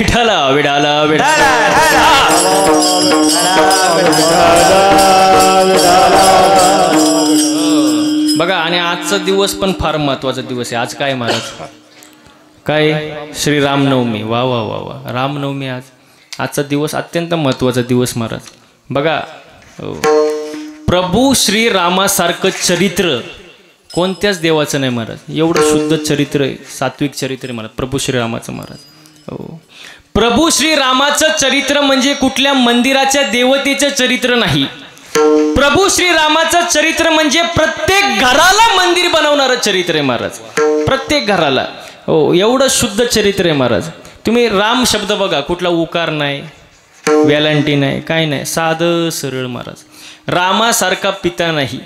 विठ्ठल विठ्ठल विठ्ठल. बघा आणि आजचा दिवस पण फार महत्वाचा दिवस आहे. आज काय महाराज? काय? श्री रामनवमी. वा वा वा वा, रामनवमी. आजचा दिवस अत्यंत महत्वाचा दिवस महाराज. बघा प्रभू श्री रामासारखं चरित्र कोणत्याच देवाचं नाही महाराज. एवढं शुद्ध चरित्र आहे, सात्विक चरित्र आहे महाराज प्रभू श्रीरामाचं महाराज. हो, प्रभू श्रीरामाचं चरित्र म्हणजे कुठल्या मंदिराच्या देवतेचं चरित्र नाही. प्रभू श्रीरामाचं चरित्र म्हणजे प्रत्येक घराला मंदिर बनवणारं चरित्र आहे महाराज. प्रत्येक घराला. हो, एवढं शुद्ध चरित्र आहे महाराज. तुम्ही राम शब्द बघा, कुठला उकार नाही, व्हॅलेंटी नाही, काय नाही, साधं सरळ महाराज. रामासारखा पिता नाही,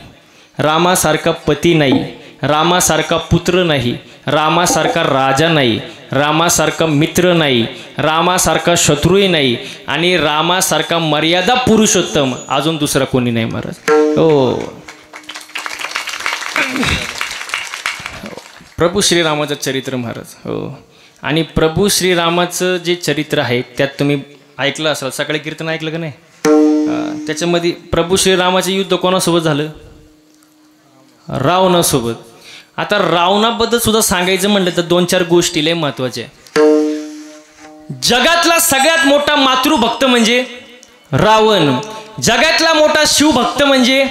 रामासारखा पती नाही, रामासारखा पुत्र नाही, रामासारखा राजा नाही, रामासारखा मित्र नाही, रामासारखा शत्रूही नाही आणि रामासारखा मर्यादा पुरुषोत्तम अजून दुसरा कोणी नाही महाराज. हो, प्रभू श्रीरामाचं चरित्र महाराज. हो, आणि प्रभू श्रीरामाचं जे चरित्र आहे त्यात तुम्ही ऐकलं असाल, सकाळी कीर्तन ऐकलं का नाही? त्याच्यामध्ये प्रभू श्रीरामाचे युद्ध कोणासोबत झालं? रावणासोबत. आता रावणाबद्दल सुद्धा सांगायचं म्हटलं तर 2-4 गोष्टी लय महत्वाच्या आहेत. जगातला सगळ्यात मोठा मातृभक्त म्हणजे रावण. जगातला मोठा शिवभक्त म्हणजे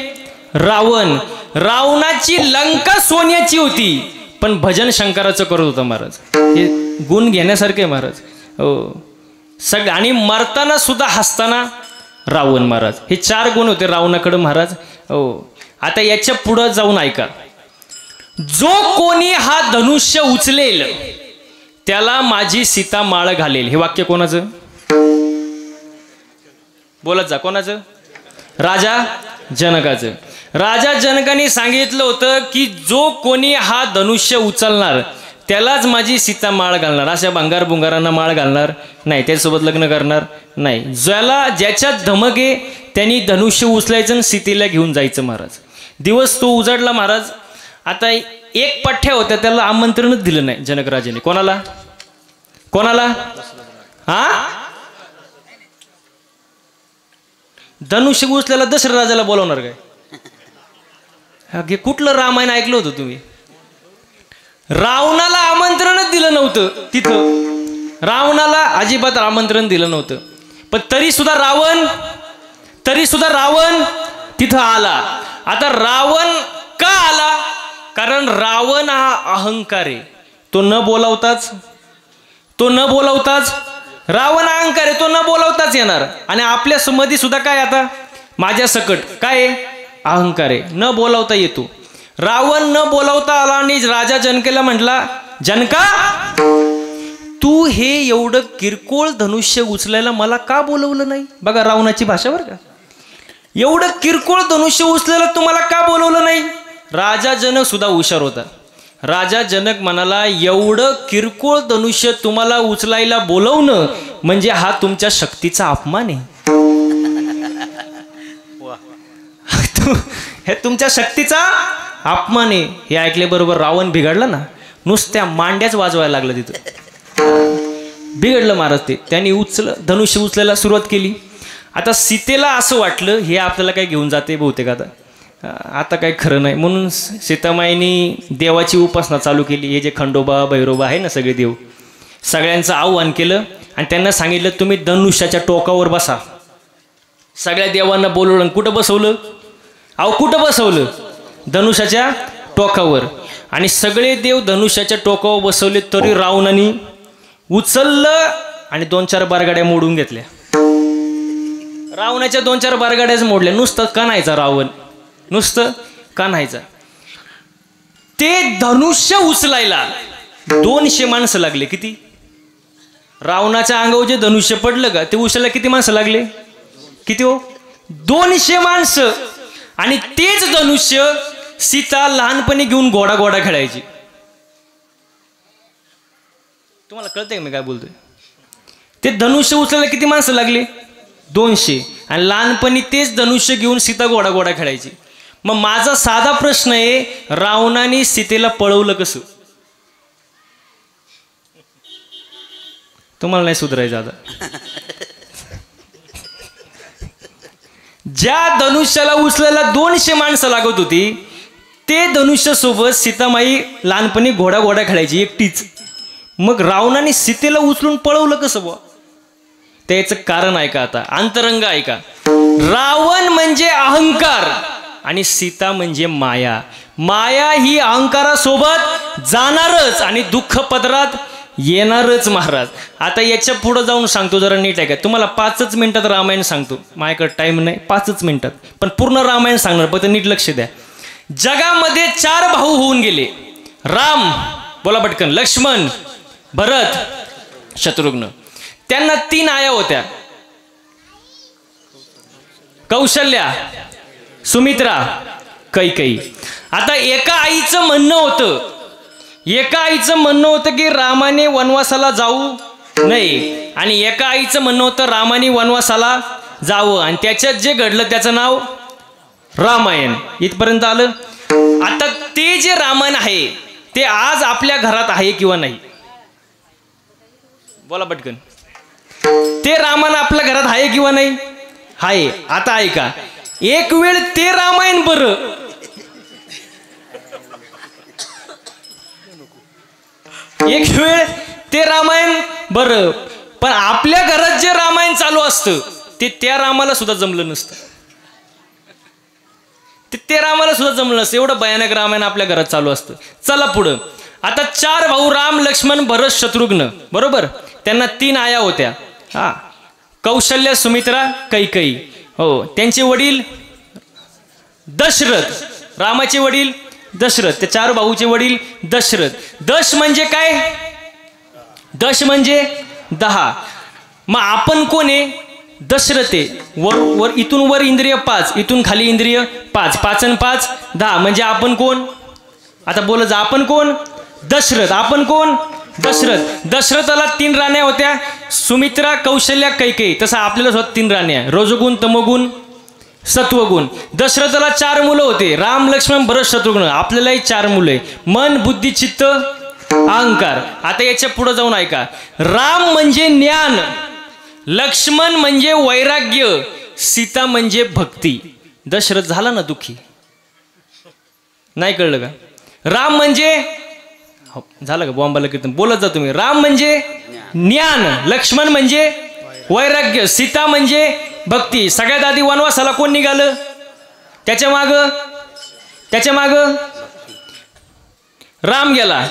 रावण. रावणाची लंका सोन्याची होती पण भजन शंकराचं करत होता महाराज. हे गुण घेण्यासारखे आहे महाराज. हो, सगळं. आणि मरताना सुद्धा हसताना रावण महाराज. हे 4 गुण होते रावणाकडे महाराज. हो, आता याच्या पुढं जाऊन ऐका. जो कोणी हा धनुष्य उचलेल त्याला माझी सीता माळ घालेल. हे वाक्य कोणाचं? बोलत जा. कोणाचं? राजा जनकाचं. राजा जनकाने सांगितलं होतं की जो कोणी हा धनुष्य उचलणार त्यालाच माझी सीता माळ घालणार. अशा भंगार बुंगारांना माळ घालणार नाही, त्याच्यासोबत लग्न करणार नाही. ज्याच्यात धमक आहे त्यांनी धनुष्य उचलायचं आणि सीतेला घेऊन जायचं महाराज. दिवस तो उजाडला महाराज. आता एक पठ्ठ्या होत्या, त्याला आमंत्रणच दिलं नाही जनकराजाने. कोणाला? कोणाला? हा, धनुष्य उचल्याला दशरथ राजाला बोलवणार काय? कुठलं रामायण ऐकलं होतं तुम्ही? रावणाला आमंत्रणच दिलं नव्हतं तिथं. रावणाला अजिबात आमंत्रण दिलं नव्हतं. पण तरी सुद्धा रावण तिथं आला. आता रावण का आला? कारण रावण हा अहंकार आहे. तो न बोलावताच रावण अहंकार आहे. तो न बोलावताच येणार. आणि आपल्या मध्ये सुद्धा काय आता माझ्या सकट काय अहंकार आहे, न बोलावता येतो. रावण न बोलावता आला आणि राजा जनकेला म्हटला, जनका तू हे एवढं किरकोळ धनुष्य उचलायला मला का बोलवलं नाही? बघा रावणाची भाषा बरं का. एवढं किरकोळ धनुष्य उचलायला तुम्हाला का बोलवलं नाही? राजा जनक सुद्धा हुशार होता. राजा जनक म्हणाला, एवढं किरकोळ धनुष्य तुम्हाला उचलायला बोलवणं म्हणजे हा तुमच्या शक्तीचा अपमान आहे. हे तुमच्या शक्तीचा अपमान आहे. हे ऐकल्याबरोबर रावण बिघडला ना. नुसत्या मांड्याच वाजवायला लागलं तिथं. बिघडलं महाराज ते. त्यांनी धनुष्य उचलायला सुरुवात केली. आता सीतेला असं वाटलं हे आपल्याला काय घेऊन जाते बहुतेक आता काही खरं नाही. म्हणून सीतामाईनी देवाची उपासना चालू केली. हे जे खंडोबा भैरोबा आहे ना सगळे देव, सगळ्यांचं आव्हान केलं आणि त्यांना सांगितलं तुम्ही धनुष्याच्या टोकावर बसा. सगळ्या देवांना बोलवलं. कुठं बसवलं? कुठं बसवलं? धनुष्याच्या टोकावर. आणि सगळे देव धनुष्याच्या टोकावर बसवले तरी रावणाने उचललं आणि 2-4 बारगाड्या मोडून घेतल्या. रावणाच्या 2-4 बारगाड्याच मोडल्या. नुसतं कणायचा रावण, नुसतं कणायचा. ते धनुष्य उचलायला 200 माणसं लागले. किती? रावणाच्या अंगावर जे धनुष्य पडलं का ते उचलायला किती माणसं लागले? किती हो? 200 माणसं. आणि तेच धनुष्य सीता लहानपणी घेऊन घोडा खेळायची. तुम्हाला कळतंय मी काय बोलतोय? ते धनुष्य उचलायला किती माणसं लागले? 200. आणि लहानपणी तेच धनुष्य घेऊन सीता घोडा खेळायची. मग माझा साधा प्रश्न आहे, रावणाने सीतेला पळवलं कसं? तुम्हाला नाही सुधारायचं आता. ज्या धनुष्याला उचलायला 200 माणसं लागत होती, ते धनुष्यासोबत सीतामाई लहानपणी घोडा खेळायची एकटीच. मग रावणाने सीतेला उचलून पळवलं कसं बुवा? त्याचं कारण ऐका आता, अंतरंग ऐका. रावण म्हणजे अहंकार आणि सीता म्हणजे माया. माया ही अहंकारासोबत जाणारच आणि दुःख पदरात येणारच महाराज. आता याच्या पुढे जाऊन सांगतो, जरा नीट आहे का. तुम्हाला 5च मिनिटात रामायण सांगतो, माझ्याकडे टाइम नाही. 5च मिनिटात पण पूर्ण रामायण सांगणार, पण नीट लक्ष द्या. जगामध्ये 4 भाऊ होऊन गेले. राम, बोला पटकन, लक्ष्मण, भरत, शत्रुघ्न. त्यांना 3 आया होत्या, कौशल्या, सुमित्रा, कैकेयी. आता एका आईचं म्हणणं होतं की रामाने वनवासाला जाऊ नये, आणि एका आईचं म्हणणं होतं रामाने वनवासाला जावं, आणि त्याच्यात जे घडलं त्याचं नाव रामायण. इथपर्यंत आलं. आता ते जे रामायण आहे ते आज आपल्या घरात आहे किंवा नाही? बोला पटकन. ते रामायण आपल्या घरात आहे किंवा नाही? आहे. आता ऐका, एक वेळ ते रामायण बरं, एक वेळ ते रामायण बरं, पण आपल्या घरात जे रामायण चालू असतं ते त्या रामाला सुद्धा जमलं नसतं. ते रामाला सुद्धा जमलं नसतं. एवढं भयानक रामायण आपल्या घरात चालू असतं. चला पुढं. आता 4 भाऊ, राम, लक्ष्मण, भरत, शत्रुघ्न, बरोबर. त्यांना 3 आया होत्या. हा, कौशल्या, सुमित्रा, कैकेयी. हो, त्यांचे वडील दशरथ, रामाचे वडील दशरथ, त्या 4 भाऊचे वडील दशरथ. दश म्हणजे काय? दश म्हणजे 10. मग आपण कोण आहे? दशरथ आहे. वर इथून वर इंद्रिय 5, इथून खाली इंद्रिय 5, 5 आणि 5 10. म्हणजे आपण कोण? आता बोला जा, आपण कोण? दशरथ. आपण कोण? दशरथ. दशरथाला 3 राण्या होत्या, सुमित्रा, कौशल्या, कैकेयी. तसं आपल्याला स्वतः 3 राण्या, रजोगुण, तमोगुण, सत्वगुण. दशरथाला 4 मुलं होते, राम, लक्ष्मण, भरत, शत्रुघ्न. आपल्यालाही 4 मुले, मन, बुद्धी, चित्त, अहंकार. आता याच्या पुढे जाऊन ऐका. राम म्हणजे ज्ञान, लक्ष्मण म्हणजे वैराग्य, सीता म्हणजे भक्ती. दशरथ झाला ना दुःखी? नाही कळलं का? राम म्हणजे, झालं का बॉम्बाला कीर्तन? बोलत जा तुम्ही. राम म्हणजे ज्ञान, लक्ष्मण म्हणजे वैराग्य, सीता म्हणजे भक्ती. सगळ्यात आधी वनवासाला कोण निघालं? त्याच्या माग राम गेला,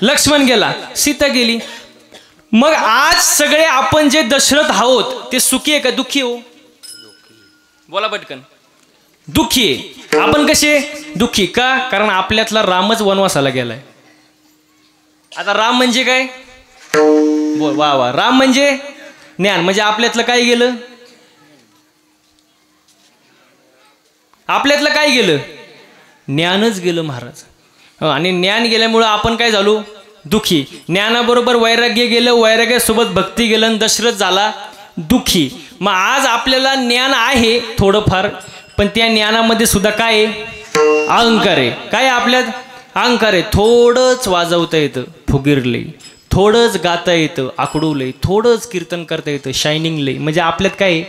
लक्ष्मण गेला, सीता गेली. मग आज सगळे आपण जे दशरथ आहोत ते सुखी आहे का दुःखी हो? बोला पटकन. दुःखी आहे. आपण कसे दुःखी का? कारण आपल्यातला रामच वनवासाला गेलाय. आता राम म्हणजे काय? वा वा, राम म्हणजे ज्ञान. म्हणजे आपल्यातलं काय गेलं? आपल्यातलं काय गेलं? ज्ञानच गेलं महाराज. आणि ज्ञान गेल्यामुळं आपण काय झालो? दुःखी. ज्ञानाबरोबर वैराग्य गेलं, वैराग्यासोबत भक्ती गेलं, आणि दशरथ झाला दुःखी. मग आज आपल्याला ज्ञान आहे थोडंफार, पण त्या ज्ञानामध्ये सुद्धा काय आहे? अहंकार आहे. काय आपल्यात? अहंकार आहे. थोडंच वाजवता येतं, फुगिरले, थोडंच गाता येतं, आकडवलंय, थोडंच कीर्तन करता येतं, शायनिंगले. म्हणजे आपल्यात काय आहे?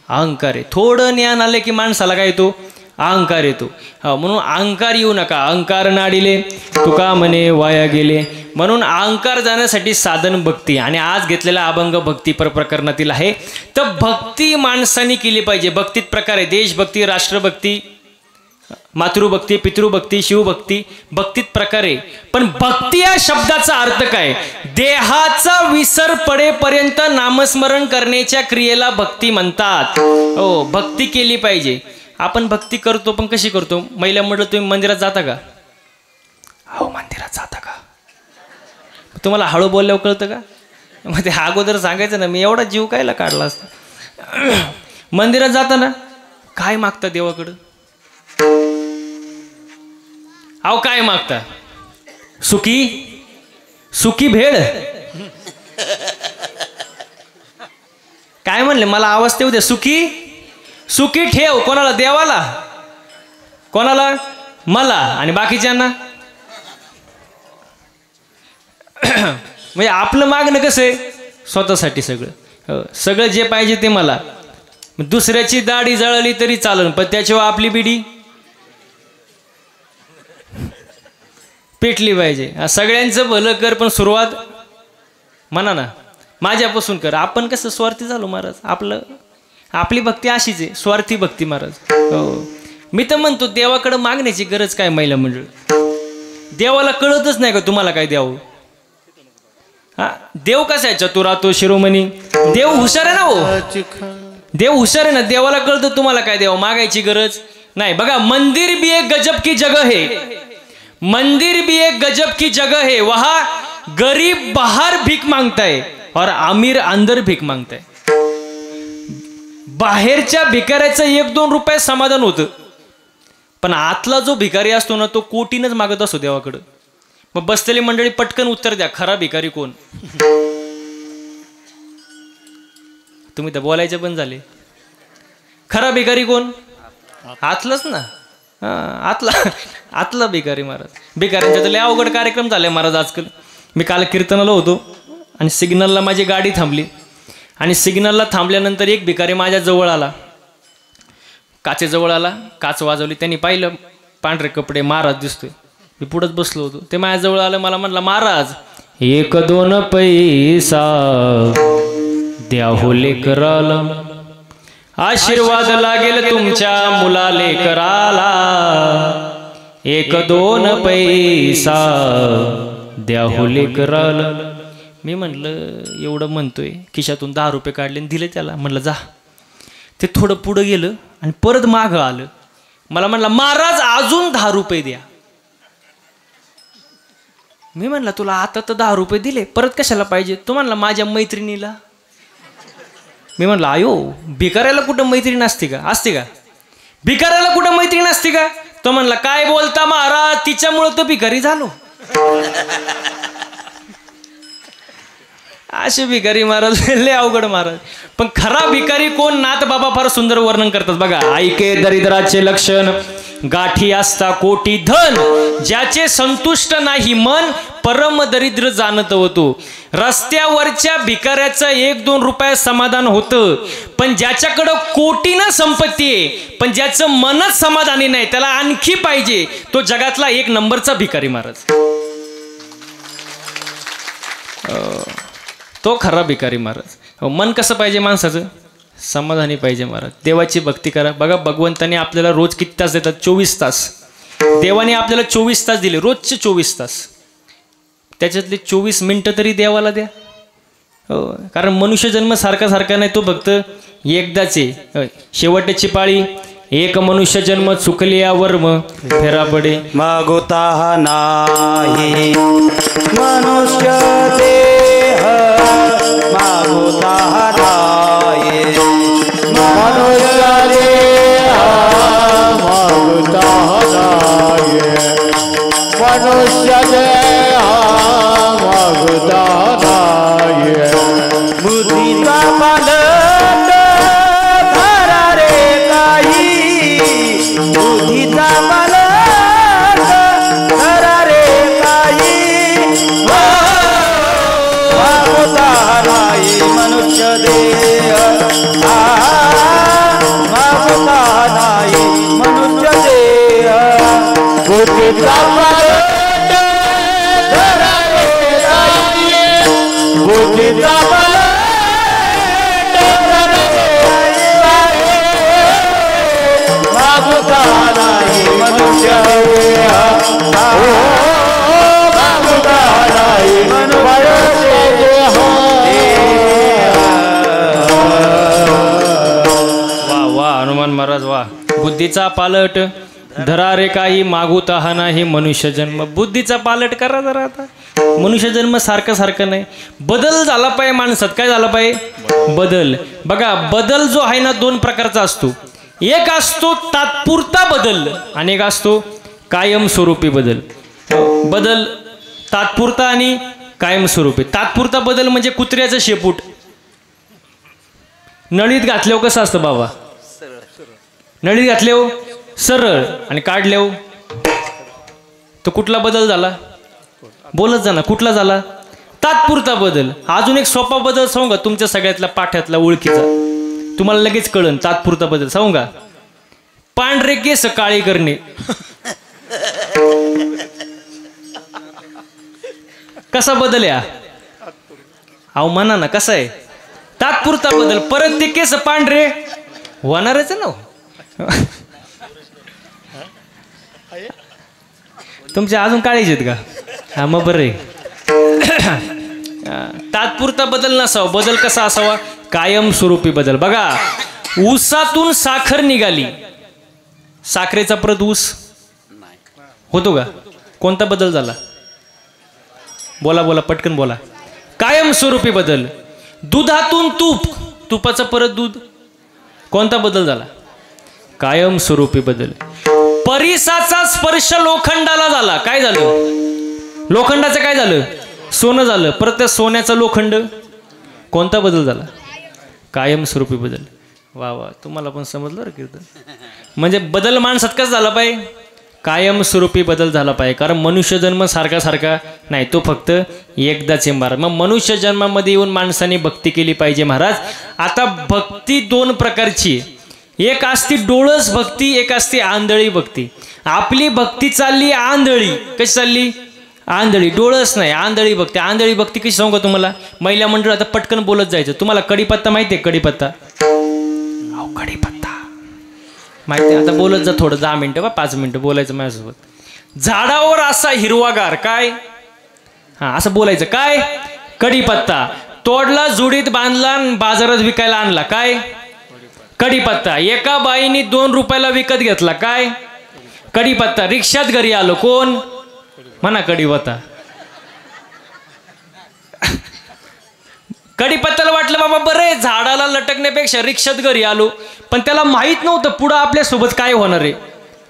अहंकार आहे. थोडं ज्ञान आलं की माणसाला काय येतो? अहंकार येतो. हा, म्हणून अहंकार येऊ नका. अहंकार नाडिले तुका म्हणे वाया गेले. म्हणून अहंकार जाण्यासाठी साधन भक्ती. आणि आज घेतलेला अभंग भक्ती प्रकरणातील आहे. तर भक्ती माणसाने केली पाहिजे. भक्तीत प्रकार आहे, देशभक्ती, राष्ट्रभक्ती, मातृभक्ती, पितृभक्ती, शिवभक्ती. भक्तीत प्रकार आहे. पण भक्ती या शब्दाचा अर्थ काय? देहाचा विसर पडेपर्यंत नामस्मरण करण्याच्या क्रियेला भक्ती म्हणतात. हो, भक्ती केली पाहिजे. आपण भक्ती करतो, पण कशी करतो? महिला म्हटलं, तुम्ही मंदिरात जाता का? हो, मंदिरात जाता का? तुम्हाला हळू बोलल्यावर कळतं का? मग ते अगोदर सांगायचं ना, मी एवढा जीव कायला काढला असता. मंदिरात जाता ना, काय मागता देवाकडं? अहो काय मागता? सुखी भेळ. काय म्हणले? मला आवाज तेवढे द्या. सुखी ठेव. कोणाला? देवाला. कोणाला? मला. आणि बाकीच्यांना? म्हणजे आपलं मागणं कसं आहे? स्वतःसाठी सगळं. सगळं जे पाहिजे ते मला. दुसऱ्याची दाढी जळली तरी चालेल, पण त्याच्यावर आपली बिडी पेटली पाहिजे. सगळ्यांचं भलं कर, पण सुरुवात म्हणा ना माझ्यापासून कर. आपण कसं स्वार्थी झालो महाराज. आपली भक्ती अशीच आहे, स्वार्थी भक्ती महाराज. हो, मी तर म्हणतो देवाकडे मागण्याची गरज काय महिला मंडळ. देवाला कळतच नाही का तुम्हाला काय द्यावं. हा, देव कसा आहे, चतुरातो शिरोमणी. देव हुशार आहे ना हो, देव हुशार आहे ना. देवाला कळतं तुम्हाला काय द्यावं, मागायची गरज नाही. बघा, मंदिर भी एक गजब की जगह है, मंदिर भी एक गजब की जगह है, वहां गरीब बाहर भीख मांगता है और अमीर अंदर भीख मांगता है. बाहेरच्या भिकाऱ्याचं 1-2 रुपये समाधान होतं, पण आतला जो भिकारी असतो ना तो कोटीनच मागत असतो देवाकडं. मग बसलेली मंडळी पटकन उत्तर द्या, खरा भिकारी कोण. तुम्ही तर बोलायचे पण झाले. खरा भिकारी कोण, आतलाच ना. आतला भिकारी महाराज. भिकाऱ्यांच्या तर लय अवघड कार्यक्रम झाले महाराज आजकाल. मी काल कीर्तनाला होतो आणि सिग्नलला माझी गाडी थांबली आणि सिग्नलला थांबल्यानंतर एक भिकारी माझ्या जवळ आला, काचेजवळ आला, काच वाजवली. त्यांनी पाहिलं पांढरे कपडे, महाराज दिसतोय. मी पुढंच बसलो होतो. ते माझ्याजवळ आलं, मला म्हणला, महाराज 1-2 पैसा द्या हो लेकराला, आशीर्वाद लागेल तुमच्या मुला लेकराला. 1-2 पैसा द्या हो लेकराला. मी म्हणलं एवढं म्हणतोय, खिशातून 10 रुपये काढले आणि दिले त्याला. म्हणलं जा. ते थोडं पुढं गेलं आणि परत मागं आलं. मला म्हणला, महाराज अजून 10 रुपये द्या. मी म्हणला तुला आता तर 10 रुपये दिले, परत कशाला पाहिजे. तो म्हणला माझ्या मैत्रिणीला. मी म्हणलं आयो, भिकाऱ्याला कुठं मैत्रीण असते का, असते का. भिकाऱ्याला कुठं मैत्रीण असते का. तो म्हणला काय बोलता महाराज, तिच्यामुळं तर भिकारी झालो. असे भिकारी महाराज लय अवघड महाराज. पण खरा भिकारी कोण, नाथ बाबा फार सुंदर वर्णन करतात बघा. ऐके दरिद्राचे लक्षण, गाठी असता कोटी धन, ज्याचे संतुष्ट नाही मन, परम दरिद्र जाणत होतो. रस्त्यावरच्या भिकाऱ्याचं 1-2 रुपये समाधान होतं, पण ज्याच्याकडं कोटीनं संपत्ती आहे पण ज्याचं मनच समाधानी नाही, त्याला आणखी पाहिजे, तो जगातला 1 नंबरचा भिकारी महाराज. तो खरा भिकारी महाराज. मन कसं पाहिजे माणसाचं, समाधानी पाहिजे महाराज. देवाची भक्ती करा. बघा, भगवंताने आपल्याला रोज किती तास देतात, 24 तास. देवाने आपल्याला 24 तास दिले, रोजचे 24 तास. त्याच्यातले 24 मिनिटं तरी देवाला द्या. हो, कारण मनुष्य जन्म सारखा नाही, तो फक्त एकदाच आहे. शेवटची पाळी, एक मनुष्य जन्म चुकलिया वर्म फेरा पडे. मागोता नाही मनुष्य देह, मागोता नाही मनुष्य देह, मागोता नाही मनुष्य देह, मागोता नाही. बुद्धीचा पालट धरा रे काही, बुद्धीचा पालट धरा रे काही. मागोता नाही मनुष्य देह, मागोता नाही मनुष्य देह. बुद्धीचा पालट धरा रे काही, बुद्धीचा पालट धरा रे काही. मागोता नाही मनुष्य देह, मागोता नाही मनुष्य देह. वा वा हनुमान महाराज वा. बुद्धीचा पालट धरा रे काही, मागूता हा नाही मनुष्य जन्म. बुद्धीचा पालट करा जरा. आता मनुष्य जन्म सारखं नाही, बदल झाला पाहिजे माणसात. काय झाला पाहिजे, बदल. बघा, बदल जो आहे ना 2 प्रकारचा असतो. एक असतो तात्पुरता बदल आणि एक असतो कायमस्वरूपी बदल. बदल तात्पुरता आणि कायमस्वरूपी. तात्पुरता बदल म्हणजे कुत्र्याचं शेपूट नळीत घातल्यावर कसं असतं बाबा, नळीत घातल्यावर सरळ आणि काढल्यावर तो कुठला बदल झाला, बोलत जा ना, कुठला झाला, तात्पुरता बदल. अजून एक सोपा बदल सांगू का तुमच्या सगळ्यातल्या पाठ्यातला ओळखीचा, तुम्हाला लगेच कळन. तात्पुरता बदल सांगू का? पांढरे केस काळे करणे. कसा बदल या? अहो म्हणा ना, कसा आहे? तात्पुरता बदल. परत ते केस पांढरे होणारच ना. तुमचे अजून काळीच आहेत का? हा मग बरं आहे. तात्पुरता बदल नसावा. बदल कसा असावा? कायमस्वरूपी बदल. बघा, ऊसातून साखर निघाली, साखरेचा परत ऊस होतो का? कोणता बदल झाला? बोला बोला, पटकन बोला. कायमस्वरूपी बदल. दुधातून तूप, तुपाचं परत दूध, कोणता बदल झाला? कायमस्वरूपी बदल. परिसाचा स्पर्श लोखंडाला झाला, काय झालं? लोखंडाचं काय झालं? सोनं झालं. परत त्या सोन्याचा लोखंड, कोणता बदल झाला? कायमस्वरूपी बदल. वा वा, तुम्हाला पण समजलं रे कीर्तन. म्हणजे बदल माणसात कसा झाला पाहिजे? कायमस्वरूपी बदल झाला पाहिजे. कारण मनुष्य जन्म सारखा सारखा नाही, तो फक्त एकदाच आहे महाराज. मग मनुष्य जन्मामध्ये येऊन माणसाने भक्ती केली पाहिजे महाराज. आता भक्ती दोन प्रकारची, एक असती डोळस भक्ती, एक असते आंधळी भक्ती. आपली भक्ती चालली आंधळी. कशी चालली? आंधळी. डोळस नाही, आंधळी भक्ती. आंधळी भक्ती कशी सांगू तुम्हाला? महिला मंडळ आता पटकन बोलत जायचं. तुम्हाला कढीपत्ता माहिती आहे? कढीपत्ता, अहो कढीपत्ता माहिती आहे? आता बोलत जा थोडं, 10 मिनिटं बा, 5 मिनिटं बोलायचं माझ्यासोबत. झाडावर असा हिरवागार, काय? हा, असं बोलायचं. काय? कढीपत्ता. तोडला, जुडीत बांधला, बाजारात विकायला आणला, काय? कढीपत्ता. एका बाईने 2 रुपयाला विकत घेतला, काय? कढीपत्ता. रिक्षात घरी आलो, कोण? म्हणा कढीपत्ता. कढीपत्त्याला वाटलं बाबा बरं, झाडाला लटकण्यापेक्षा रिक्षात घरी आलो. पण त्याला माहित नव्हतं पुढं आपल्यासोबत काय होणार आहे.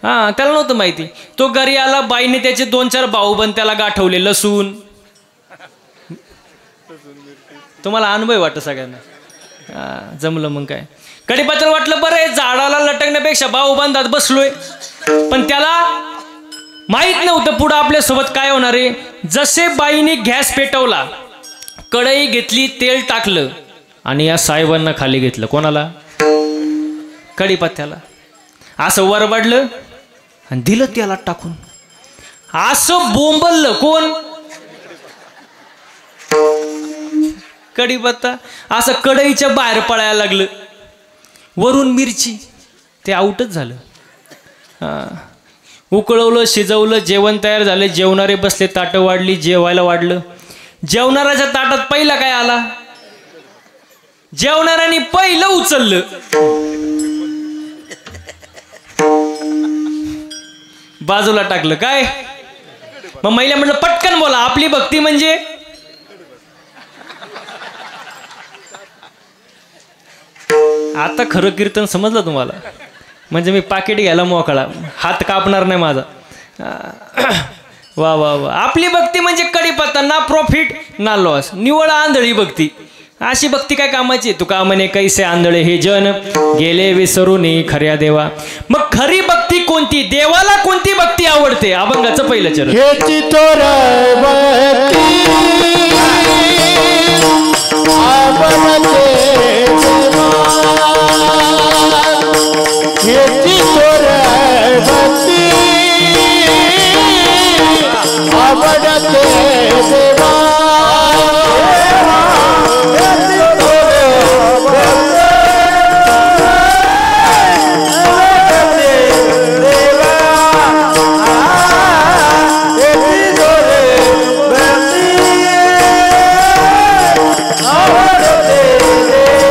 हा, त्याला नव्हतं माहिती. तो घरी आला, बाईने त्याचे 2-4 भाऊबंद त्याला गाठवले, लसूण. तुम्हाला अनुभव वाटत सगळ्यांना? जमलं मग काय. कढीपत्त्याला वाटलं बरं, झाडाला लटकण्यापेक्षा भाऊबंदात बसलोय. पण त्याला माहित नव्हतं पुढं आपल्यासोबत काय होणार आहे. जसे बाईने गॅस पेटवला, कढई घेतली, तेल टाकलं आणि या साहेबांना खाली घेतलं. कोणाला? कढीपत्त्याला. असं वरबडलं आणि दिलं त्याला टाकून. असं बोंबललं, कोण? कढीपत्ता. असं कढईच्या बाहेर पळायला लागलं. वरून मिरची, ते आउटच झालं. उकळवलं, शिजवलं, जेवण तयार झालं. जेवणारे बसले, ताटं वाढली, जेवायला वाढलं. जेवणाऱ्याच्या ताटात पहिला काय आला? जेवणाऱ्याने पहिलं उचललं. बाजूला टाकलं, काय? मग महिला म्हणलं पटकन बोला, आपली भक्ती म्हणजे? आता खरं कीर्तन समजलं तुम्हाला? म्हणजे मी पाकिट घ्यायला मोकळा, हात कापणार नाही माझा. वा वा वा. आपली भक्ती म्हणजे कढीपत्ता, ना प्रॉफिट ना लॉस, निवळ आंधळी भक्ती. अशी भक्ती काय कामाची? तुका म्हणे कैसे आंधळे हे जन, गेले विसरून खऱ्या देवा. मग खरी भक्ती कोणती? देवाला कोणती भक्ती आवडते? अभंगाचं पहिलं चरण. हेची तोर भक्ती आवडते देवा, हेची तोर भक्ती आवडते देवा.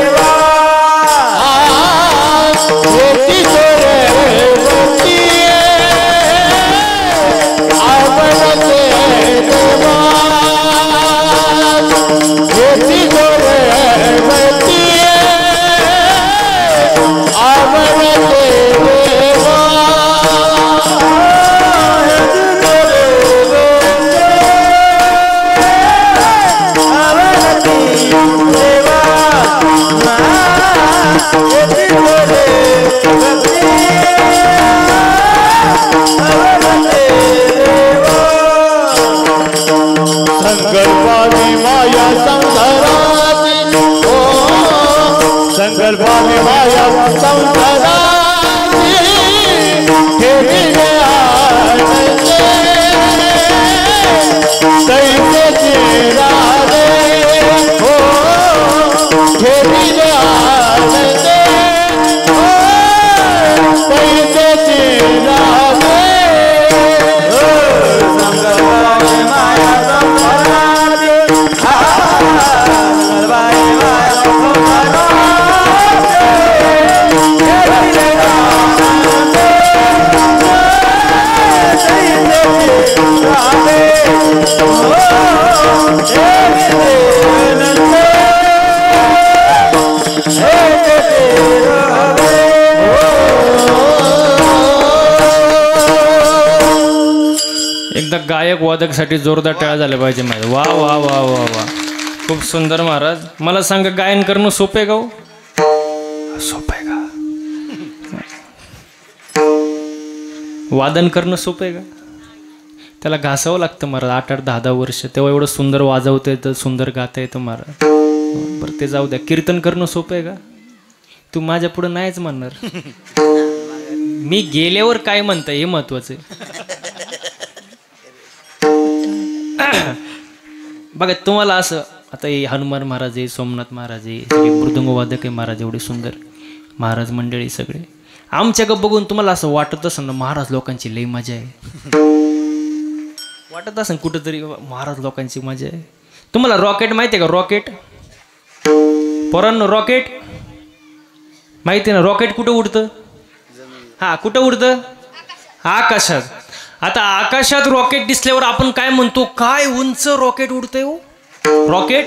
गलबाने माया संसाराची ठेविले आनंदे तैसे राधे हो ठेविले आनंदे हो तैसे राधे गलबाने माया संसाराची गलबाने माया एकदा गायक वादकसाठी जोरदार टाळ्या झाल्या पाहिजे माझ्या. वा वा वा वा वा, खूप सुंदर महाराज. मला सांगा, गायन करणं सोपं आहे का हो? सोपं आहे का? वादन करणं सोपं आहे का? त्याला घासावं लागतं महाराज. 8-8, 10-10 वर्ष, तेव्हा एवढं सुंदर वाजवता येतं, सुंदर गाता येतं महाराज. बरं ते जाऊ द्या. कीर्तन करणं सोपं आहे का? तू माझ्या पुढं नाहीच म्हणणार. मी गेल्यावर काय म्हणता हे महत्वाचं आहे. बघा तुम्हाला असं आता हे हनुमान महाराज आहे, सोमनाथ महाराज आहे, सगळे मृदंगवादक आहे महाराज, एवढे सुंदर महाराज मंडळी सगळे. आमच्याकडे बघून तुम्हाला असं वाटत असेल ना, महाराज लोकांची लई मजा आहे. वाटत असेल कुठंतरी महाराज लोकांची मजा आहे. तुम्हाला रॉकेट माहिती आहे का? रॉकेट पोरांनो, रॉकेट माहिती आहे ना? रॉकेट कुठं उडतं? हा, कुठं उडतं? आकाशात. आता आकाशात रॉकेट दिसल्यावर आपण काय म्हणतो? काय उंच रॉकेट उडतंय हो. रॉकेट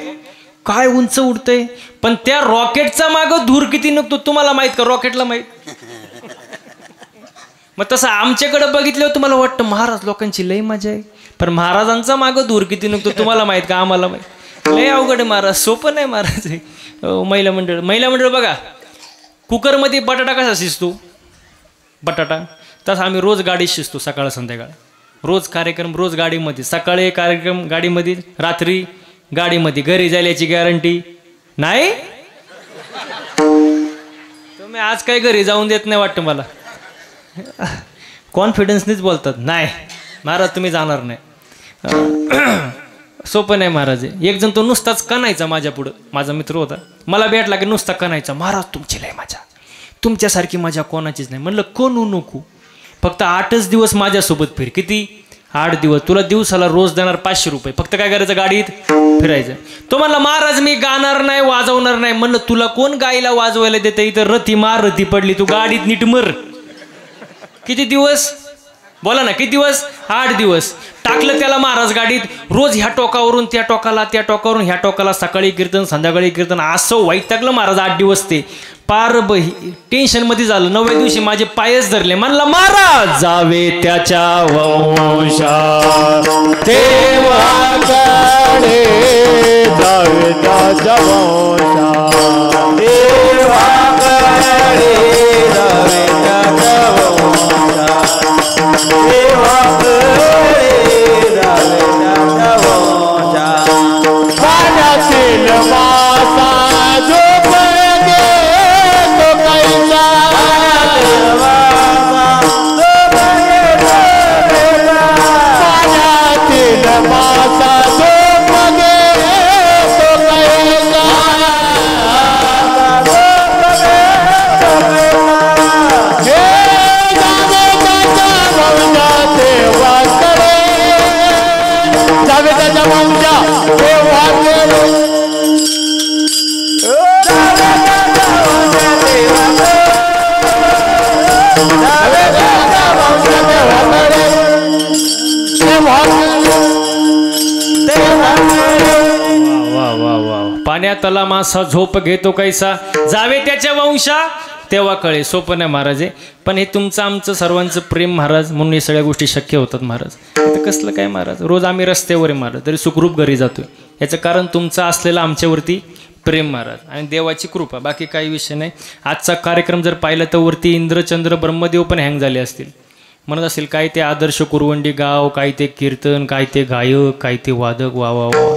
काय उंच उडतंय. पण त्या रॉकेटचा मागं धूर किती निघतो तुम्हाला माहित का? रॉकेटला माहित. मग तसं आमच्याकडे बघितल्यावर तुम्हाला वाटतं महाराज लोकांची लई मजा आहे, पण महाराजांचा मागं धूर किती निघतो तुम्हाला माहित का? आम्हाला माहित. लय अवघड आहे महाराज, सोपं नाही महाराज. महिला मंडळ बघा, कुकरमध्ये बटाटा कसा शिजतो? बटाटा तसं आम्ही रोज गाडीत शिजतो, सकाळ संध्याकाळ. रोज कार्यक्रम, रोज गाडीमध्ये. सकाळी कार्यक्रम गाडीमध्ये, रात्री गाडीमध्ये. घरी जायची गॅरंटी नाही. तुम्ही आज काही घरी जाऊन देत नाही वाटतं मला. कॉन्फिडन्सनीच बोलतात. नाही महाराज तुम्ही जाणार नाही. सोपं नाही महाराज. एक जण तो नुसताच कणायचा माझ्या पुढं, माझा मित्र होता. मला भेटला की नुसता कणायचा, महाराज तुमची लय मजा, तुमच्यासारखी मजा कोणाचीच नाही. म्हणलं कोण नको, फक्त 8च दिवस माझ्यासोबत फिर. किती? 8 दिवस. तुला दिवसाला रोज देणार 500 रुपये. फक्त काय करायचं? गाडीत फिरायचं. तो म्हणला महाराज मी गाणार नाही, वाजवणार नाही. म्हणलं तुला कोण गायला वाजवायला देतं? इथं रती मार रती पडली, तू गाडीत नीट मर. किती दिवस बोला ना? किती दिवस? 8 दिवस. टाकलं त्याला महाराज गाडीत. रोज ह्या टोकावरून त्या टोकाला, त्या टोकावरून ह्या टोकाला, सकाळी कीर्तन संध्याकाळी कीर्तन. असं वैतागलं महाराज 8 दिवस. ते पार टेन्शन मध्ये झालं. 9व्या दिवशी माझे पायच धरले. म्हणला महाराज जावे त्याच्या वंशा देवाकडे जावे त्याच्या वंशा देवाकडे जावे त्याच्या वंशा देवाकडे जावे त्याच्या वंशा पाण्यातील मासा झोपगे तो कैसा पाण्यातील मासा झोपगे तो कैसा जावे त्याच्या वंशा देवाकडे पाण्यात तला मासा झोप घेतो कैसा जावे त्याच्या वंशा तेव्हा कळे. सोपं नाही महाराज आहे, पण हे तुमचं आमचं सर्वांचं प्रेम महाराज, म्हणून हे सगळ्या गोष्टी शक्य होतात महाराज. तर कसलं काय महाराज, रोज आम्ही रस्त्यावर आहे महाराज, तरी सुखरूप घरी जातोय. याचं कारण तुमचं असलेलं आमच्यावरती प्रेम महाराज आणि देवाची कृपा, बाकी काही विषय नाही. आजचा कार्यक्रम जर पाहिला तर वरती इंद्रचंद्र ब्रह्मदेव पण हँग झाले असतील. म्हणत असेल काय ते आदर्श कुरवंडी गाव, काय ते कीर्तन, काय ते गायक, काय ते वादक, वा वा वा.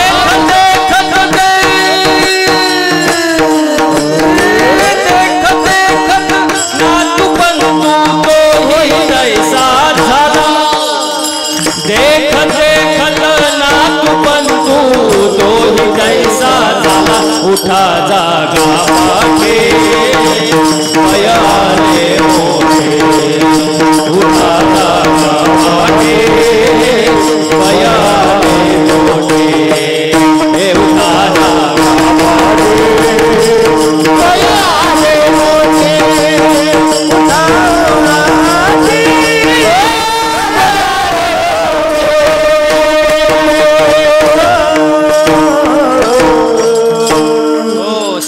उठा जागा पाठे पयाले मोठे उठा जागा पाठे पयाले मोठे हे उठा जागा पाठे पयाले मोठे उठा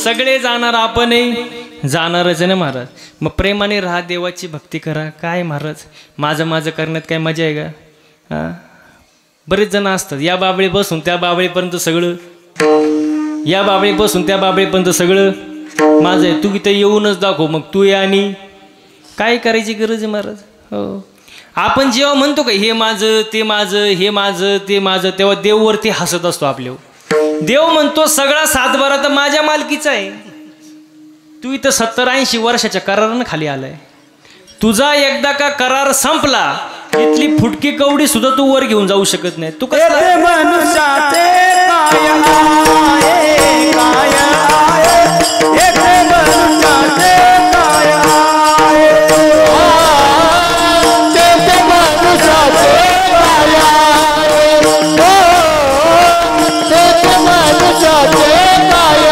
सगळे जाणार आपणही जाणारच ना महाराज. मग प्रेमाने राहा, देवाची भक्ती करा. काय महाराज माझं माझं करण्यात काय मजा आहे का? हां, बरेच जण असतात या बाबळी बसून त्या बाबळीपर्यंत सगळं, या बाबळी बसून त्या बाबळीपर्यंत सगळं माझं आहे. तू इथं येऊनच दाखव, मग तू ये. आणि काय करायची गरज आहे महाराज? हो, आपण जेव्हा म्हणतो का हे माझं ते माझं, हे माझं ते माझं, तेव्हा देववरती हसत असतो आपल्यावर. देव म्हणतो सगळा सातबारा तर माझ्या मालकीचा आहे. तू इथं 70-80 वर्षाच्या करारानं खाली आलाय. तुझा एकदा का करार संपला, इथली फुटकी कवडी सुद्धा तू वर घेऊन जाऊ शकत नाही. तू कसं मनुष्याचे काय आहे, काय आहे, येथे मनुष्याचे काय आहे, तेथे मनुष्याचे काय आहे, तेथे मनुष्याचे काय आहे,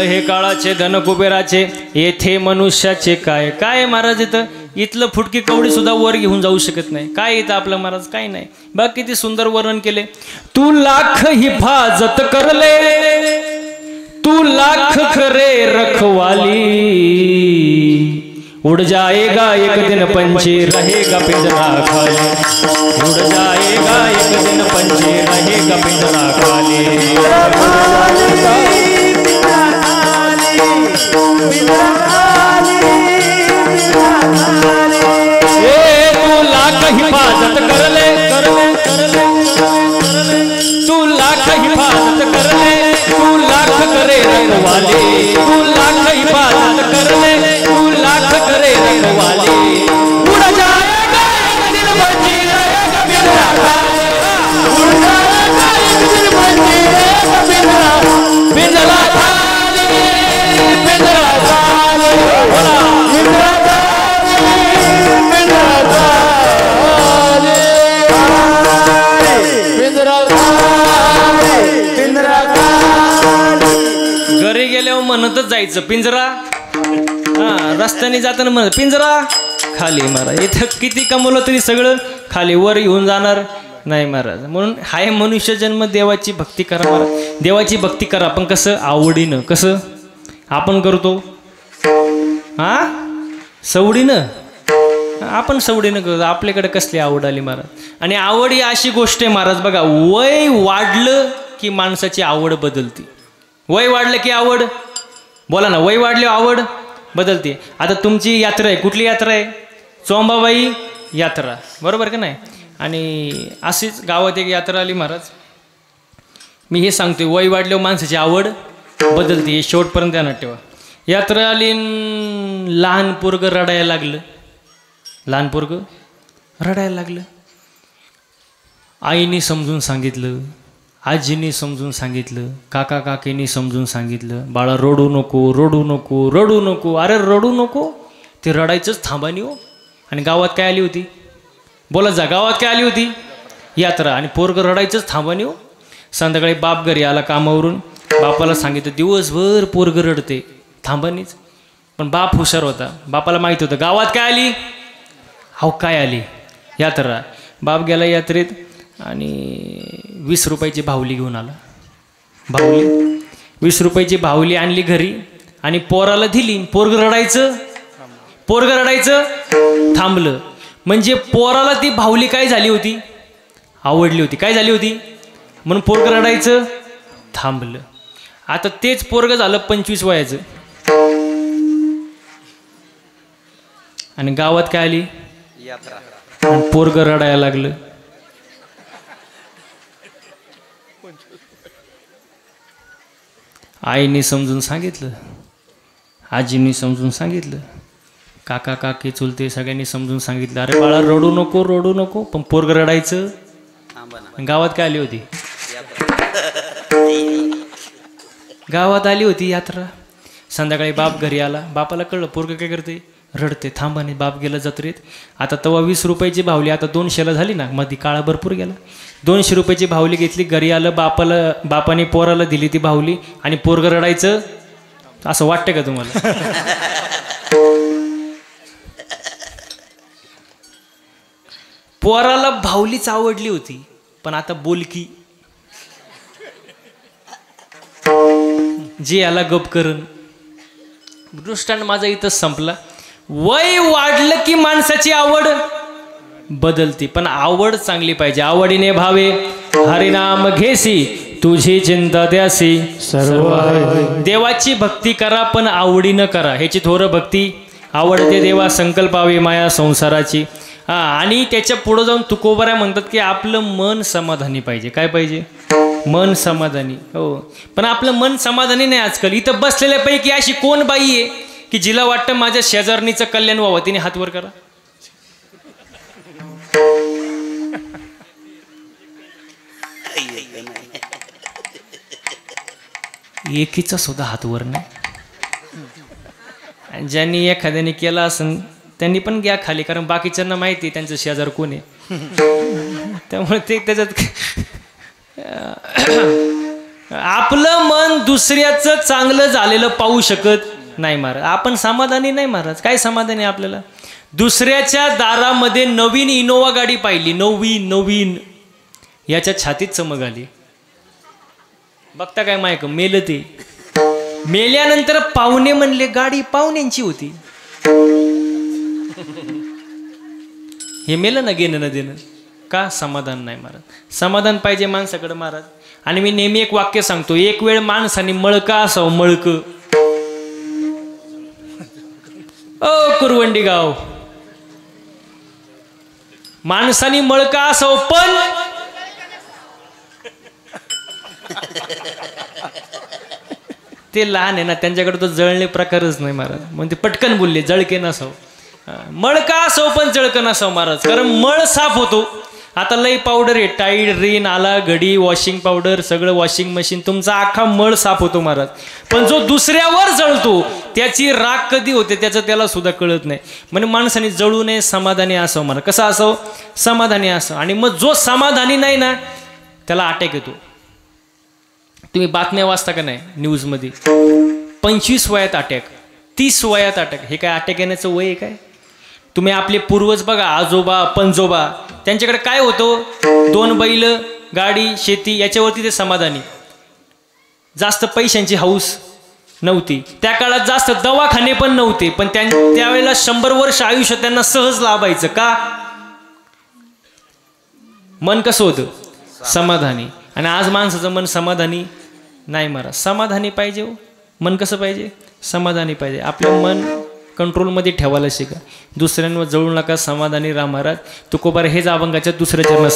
धन कुबेराचे, धन कुबेराचे, येथे मनुष्याचे काय. काय महाराज इथलं फुटकी कवडी सुद्धा वर घेऊन जाऊ शकत नाही. काय येतं आपलं महाराज? काय नाही. बघ किती सुंदर वर्णन केले. तू लाख हिफाजत करले, तू लाख खरे रखवाली, उड़ जाएगा एक दिन पंछी रहेगा पिंजरा खाली, उड़ जाएगा एक दिन पंछी रहेगा पिंजरा खाली. तू लाख हिफाजत कर ले, तू लाख हिफाजत कर ले, तू लाख करे रखवाले, तू लाख हिफाजत कर ले, तू लाख करे रखवाले, उड़ जाएगा एक दिन पंछी रहेगा पिंजरा खाली, उड़ जाएगा एक दिन पंछी रहेगा पिंजरा खाली, पिंजरा खाली, पिंजरा घरी गेल्यावर म्हणतच जायचं पिंजरा. हा, रस्त्याने जाताना म्हणत पिंजरा खाली. महाराज इथं किती कमवलं तरी सगळं खाली, वर घेऊन जाणार नाही महाराज. म्हणून हाय मनुष्य जन्म, देवाची भक्ती करा महाराज. देवाची भक्ती करा, पण कसं? आवडीनं. कसं आपण करतो? हा, सवडीनं. आपण सवडीनं करतो. आपल्याकडे कसली आवड आली महाराज? आणि आवड ही अशी गोष्ट आहे महाराज, बघा, वय वाढलं की माणसाची आवड बदलते. वय वाढलं की आवड, बोला ना, वय वाढले आवड बदलते. आता तुमची यात्रा आहे, कुठली यात्रा आहे? चोंबाबाई यात्रा, बरोबर का नाही? आणि अशीच गावात एक यात्रा आली महाराज. मी हे सांगतोय, वय वाढल्यावर माणसाची आवड बदलते, हे शेवटपर्यंत ध्यानात ठेवा. यात्रा आली, लहान पोरगं रडायला लागलं. लहान पोरगं रडायला लागलं. आईने समजून सांगितलं, आजीने समजून सांगितलं, काका काकीने समजून सांगितलं, बाळा रडू नको, रडू नको, रडू नको. अरे रडू नको, ते रडायचंच थांबानी हो. आणि गावात काय आली होती? बोला जा, गावात काय आली होती? यात्रा. आणि पोरगं रडायचंच थांबानी हो. संध्याकाळी बाप घरी आला कामावरून, बापाला सांगितलं दिवसभर पोरगं रडते, थांबानीच. पण बाप हुशार होता, बापाला माहीत होतं गावात काय आली. हो, काय आली? यात्रा. बाप गेला यात्रेत आणि 20 रुपयाची बाहुली घेऊन आला. बाहुली 20 रुपयाची बाहुली आणली घरी आणि पोराला दिली. पोरगं रडायचं थांबलं. म्हणजे पोराला ती भावली काय झाली होती, आवडली होती. काय झाली होती म्हणून पोरगं रडायचं थांबलं. आता तेच पोरगं झालं 25 वयाचं आणि गावात काय आली यात्रा, पोरगं रडायला लागलं. आईने समजून सांगितलं, आजींनी समजून सांगितलं, काका काकी चुलते सगळ्यांनी समजून सांगितलं, अरे बाळा रडू नको रडू नको. पण पोरगं रडायचं. गावात काय आली होती, गावात आली होती यात्रा. संध्याकाळी बाप घरी आला, बापाला कळलं पोरगं काय करते, रडते. थांबाने बाप गेला जत्रेत. आता तेव्हा 20 रुपयाची भावली आता 200ला झाली ना, मध्ये काळा भरपूर गेला. 200 रुपयाची भावली घेतली, घरी आलं, बापाने पोराला दिली ती भावली आणि पोरगं रडायचं. असं वाटतं का तुम्हाला? पोराला भावलीच आवडली होती पण आता बोलकी जे याला गप करण. दृष्टांत माझा इथंच संपला. वय वाढलं की माणसाची आवड बदलती, पण आवड चांगली पाहिजे. आवडीने भावे हरिनाम घेसी, तुझी चिंता द्यासी सर्व. देवाची भक्ती करा पण आवडीनं करा. ह्याची थोरं भक्ती. आवडते देवा संकल्पावी माया संसाराची. आणि त्याच्या पुढं जाऊन तुकोबाऱ्या म्हणतात की आपलं मन समाधानी पाहिजे. काय पाहिजे, मन समाधानी. हो, पण आपलं मन समाधानी नाही आजकाल. इथं बसलेल्यापैकी अशी कोण बाई आहे की जिला वाटतं माझ्या शेजारणीचं कल्याण व्हावं? तिने हात वर करा. एकीचा सुद्धा हात वर नाही. आणि ज्यांनी एखाद्याने केला असेल त्यांनी पण घ्या खाली, कारण बाकीच्यांना माहिती आहे त्यांचं शेजार कोण आहे. त्यामुळे ते त्याच्यात आपलं मन दुसऱ्याचं चांगलं झालेलं पाहू शकत नाही महाराज. आपण समाधानी नाही महाराज. काय समाधानी आपल्याला? दुसऱ्याच्या दारामध्ये नवीन इनोवा गाडी पाहिली, नवीन याच्या छातीत चमक आली. बघता काय मायक मेलं. ते मेल्यानंतर पाहुणे म्हणले गाडी पाहुण्यांची होती. हे मेलं ना, घेणं न देणं. का? समाधान नाही महाराज. समाधान पाहिजे माणसाकडे महाराज. आणि मी नेहमी एक वाक्य सांगतो, एक वेळ माणसाने मळका असावं, मळक. कुरवंडी गाव माणसाने मळका असावं, पण ते लहान आहे ना, त्यांच्याकडे तो जळणे प्रकारच नाही महाराज. मग ते पटकन बोलले जळके नसावं, मळका असो पण जळकं नसावं महाराज. कारण मळ साफ होतो. आता लई पावडर आहे, टाईड, रिन, आला, घडी, वॉशिंग पावडर, सगळं वॉशिंग मशीन, तुमचा अख्खा मळ साफ होतो महाराज. पण जो दुसऱ्यावर जळतो त्याची राग कधी होते त्याचं त्याला सुद्धा कळत नाही. म्हणजे माणसाने जळू नये, समाधानी असावं महाराज. कसं असावं? समाधानी असावं. आणि मग जो समाधानी नाही ना त्याला अटॅक येतो. तुम्ही बातम्या वाचता का नाही न्यूजमध्ये? 25 वयात अटॅक, 30 वयात अटॅक. हे काय अटॅक येण्याचं वय आहे काय? तुम्ही आपले पूर्वज बघा, आजोबा पणजोबा, त्यांच्याकडे काय होतं? 2 बैल, गाडी, शेती, याच्यावरती ते समाधानी. जास्त पैशांची हौस नव्हती त्या काळात, जास्त दवाखाने पण नव्हते, पण त्यावेळेला 100 वर्ष आयुष्य त्यांना सहज लाभायचं. का? मन कसं होतं? समाधानी. आणि आज माणसाचं मन समाधानी नाही महाराज. समाधानी पाहिजे. मन कसं पाहिजे? समाधानी पाहिजे. आपलं मन कंट्रोलमध्ये ठेवायला शिका. दुसऱ्यांवर जळू नका, समाधानी राहा महाराज. तुकोबार हेच अभंगाच्या दुसऱ्या चरणात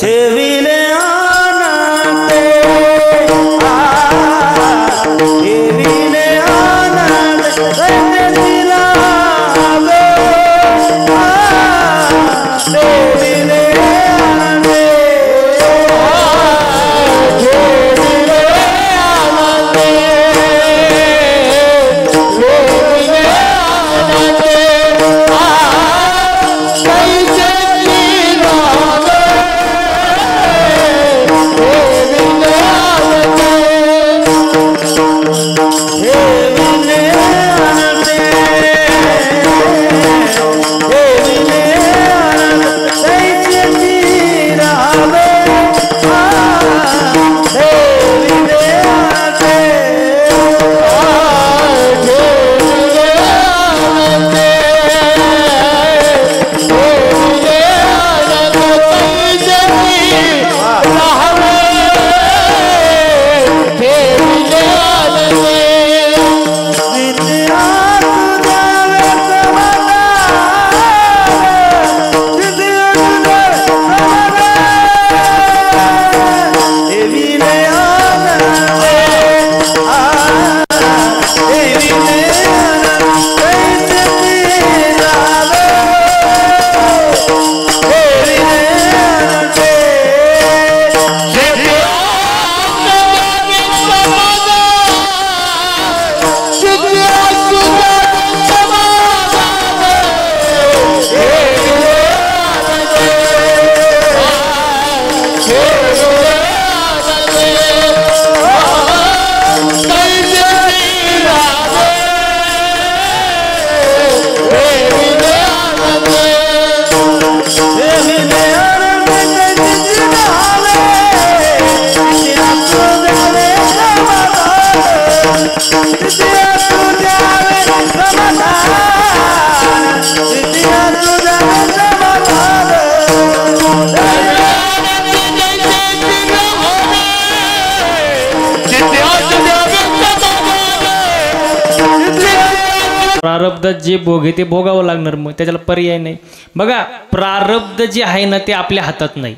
प्रारब्धात जे भोग आहे ते भोगावं लागणार, मग त्याच्याला पर्याय नाही. बघा प्रारब्ध जे आहे ना ते आपल्या हातात नाही.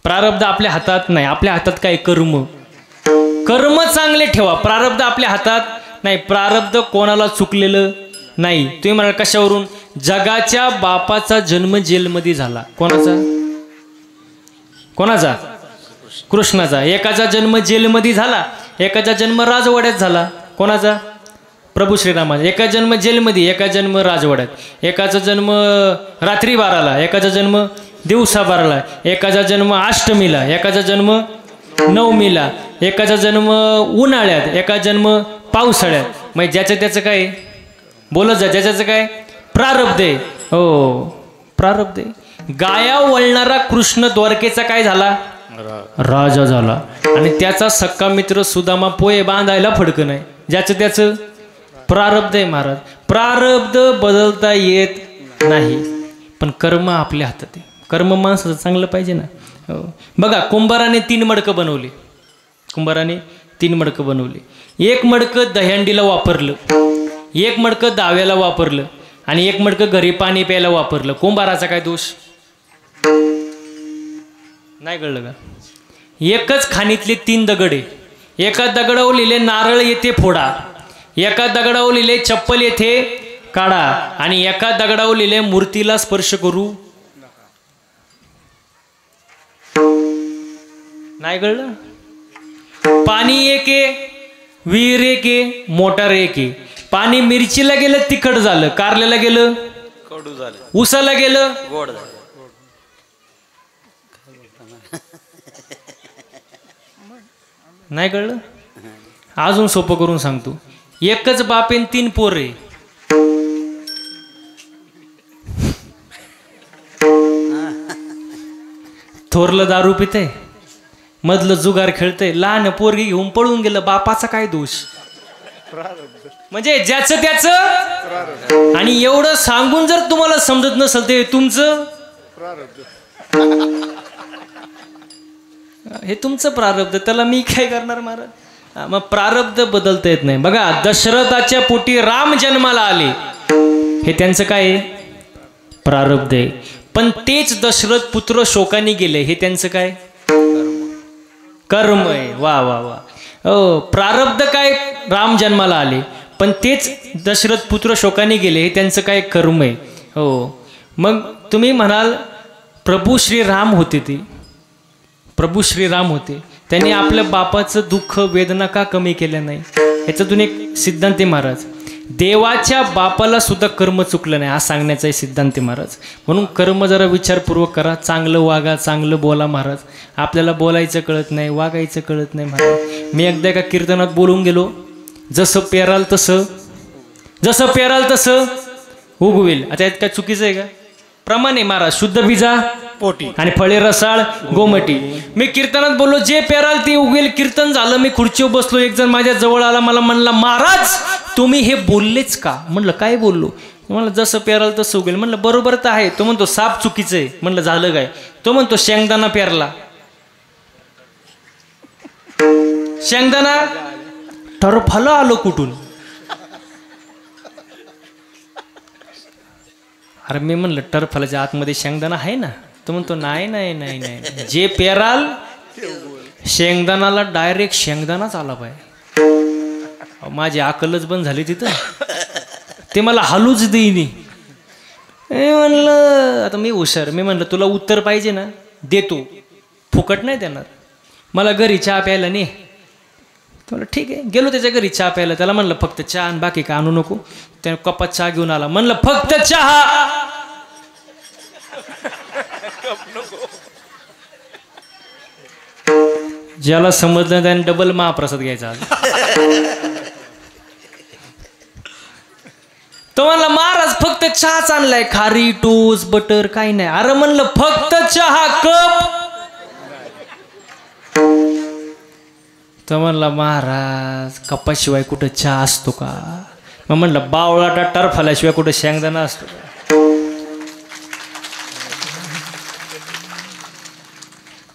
प्रारब्ध आपल्या हातात नाही. आपल्या हातात काय? कर्म. कर्म चांगले ठेवा. प्रारब्ध आपल्या हातात नाही. प्रारब्ध कोणाला चुकलेलं नाही. तुम्ही म्हणाल कशावरून? जगाच्या बापाचा जन्म जेलमध्ये झाला. कोणाचा? कोणाचा? कृष्णाचा. एकाचा जन्म जेलमध्ये झाला, एकाचा जन्म राजवाड्यात झाला. कोणाचा? प्रभू श्रीरामाचा. एका जन्म जेलमध्ये, एका जन्म राजवाड्यात. एकाचा जन्म रात्री 12ला, एकाचा जन्म दिवसा 12ला. एकाचा जन्म अष्टमीला, एकाचा जन्म नवमीला. एकाचा जन्म उन्हाळ्यात, एका जन्म पावसाळ्यात. मग ज्याचं त्याचं काय बोलत जा. ज्याचं काय प्रारब्ध आहे. हो प्रारब्ध आहे. गाया वळणारा कृष्ण द्वारकेचा काय झाला? राजा झाला. आणि त्याचा सक्का मित्र सुदामा पोहे बांधायला फडकं नाही. ज्याचं त्याचं प्रारब्ध आहे महाराज. प्रारब्ध बदलता येत नाही, पण कर्म आपल्या हातात आहे. कर्म माणसाचं चांगलं पाहिजे ना. हो बघा कुंभाराने 3 मडकं बनवली. कुंभाराने 3 मडकं बनवली. 1 मडकं दह्यांडीला वापरलं, 1 मडकं दाव्याला वापरलं आणि 1 मडकं घरी पाणी प्यायला वापरलं. कुंभाराचा काय दोष? नाही कळलं का? एकच खाणीतले 3 दगड आहे. एका दगडावर लिहिले नारळ येथे फोडा, एका दगडावर लिहिले चप्पल येथे काढा आणि एका दगडावर लिहिले मूर्तीला स्पर्श करू. नाही कळलं? पाणी एक आहे, विहीर एक आहे, मोटार एक आहे. पाणी मिरचीला गेलं तिखट झालं, कारल्याला गेलं कडू झालं, उसाला गेलं गोड झालं. नाही कळलं? अजून सोपं करून सांगतो. एकच बापेन 3 पोरे. थोरलं दारू पितंय, मधलं जुगार खेळतंय, लहान पोरगी घेऊन पळून गेलं. बापाचा काय दोष? म्हणजे ज्याचं त्याचं. आणि एवढं सांगून जर तुम्हाला समजत नसेल ते तुमचं, हे तुमचं प्रारब्ध. त्याला मी काय करणार महाराज? मग प्रारब्ध बदलता येत नाही. बघा दशरथाच्या पोटी राम जन्माला आले, हे त्यांचं काय आहे? प्रारब्ध आहे. पण तेच दशरथ पुत्र शोकाने गेले, हे त्यांचं काय? कर्म आहे. वा वा वा. हो प्रारब्ध काय? राम जन्माला आले, पण तेच दशरथ पुत्र शोकाने गेले, हे त्यांचं काय? कर्म आहे. हो मग तुम्ही म्हणाल प्रभू श्रीराम होते, ते प्रभू श्रीराम होते, त्यांनी आपल्या बापाचं दुःख वेदना का कमी केलं नाही? याच्यातून एक सिद्धांत आहे महाराज. देवाच्या बापाला सुद्धा कर्म चुकलं नाही, हा सांगण्याचा सिद्धांत महाराज. म्हणून कर्म जरा विचारपूर्वक करा. चांगलं वागा, चांगलं बोला महाराज. आपल्याला बोलायचं कळत नाही, वागायचं कळत नाही महाराज. मी एकदा एका कीर्तनात बोलून गेलो, जसं पेराल तसं, जसं पेराल तसं उगवेल. आता यात काय चुकीचं आहे का? प्रमाणे महाराज. शुद्ध बीजा पोटी आणि फळे रसाळ गोमटी. मी कीर्तनात बोललो, जे पेराल ते उगवेल. कीर्तन झालं, मी खुर्चीवर बसलो, एक जण माझ्या जवळ आला, मला म्हणला महाराज तुम्ही हे बोललेच का? म्हणलं काय बोललो? म्हणलं जसं पेराल तसं उगेल. म्हणलं बरोबर तर आहे. तो म्हणतो साप चुकीचं आहे. म्हणलं झालं काय? तो म्हणतो शेंगदाणा पेरला, शेंगदाणा टरफलं आलो कुठून? अरे मी म्हणलं टरफलाच्या आतमध्ये शेंगदाणा आहे ना? तो म्हणतो नाही नाही नाही नाही, जे पेराल शेंगदाणाला डायरेक्ट शेंगदाणाच आला पाहिजे. माझी अकलच बंद झाली तिथं. ते मला हलूच देईनी. म्हणलं आता मी हुशार. मी म्हणलं तुला उत्तर पाहिजे ना, देतो, फुकट नाही देणार. मला घरी चहा प्यायला नाही. म्हणलं ठीक आहे. गेलो त्याच्या घरी चहा प्यायला. त्याला म्हणलं फक्त चहा आणि बाकी का आणू नको. त्याने कपात चहा घेऊन आला. म्हणलं फक्त चहा. ज्याला समजलं त्याने डबल महाप्रसाद घ्यायचा आज. तो म्हणला महाराज फक्त चहाच आणलाय, खारी टोस बटर काही नाही. अरे म्हणलं फक्त चहा कप. तो म्हणला महाराज कपाशिवाय कुठं चहा असतो का? मग म्हणलं बावळाटा टरफाल्याशिवाय कुठं शेंगदाणा असतो का?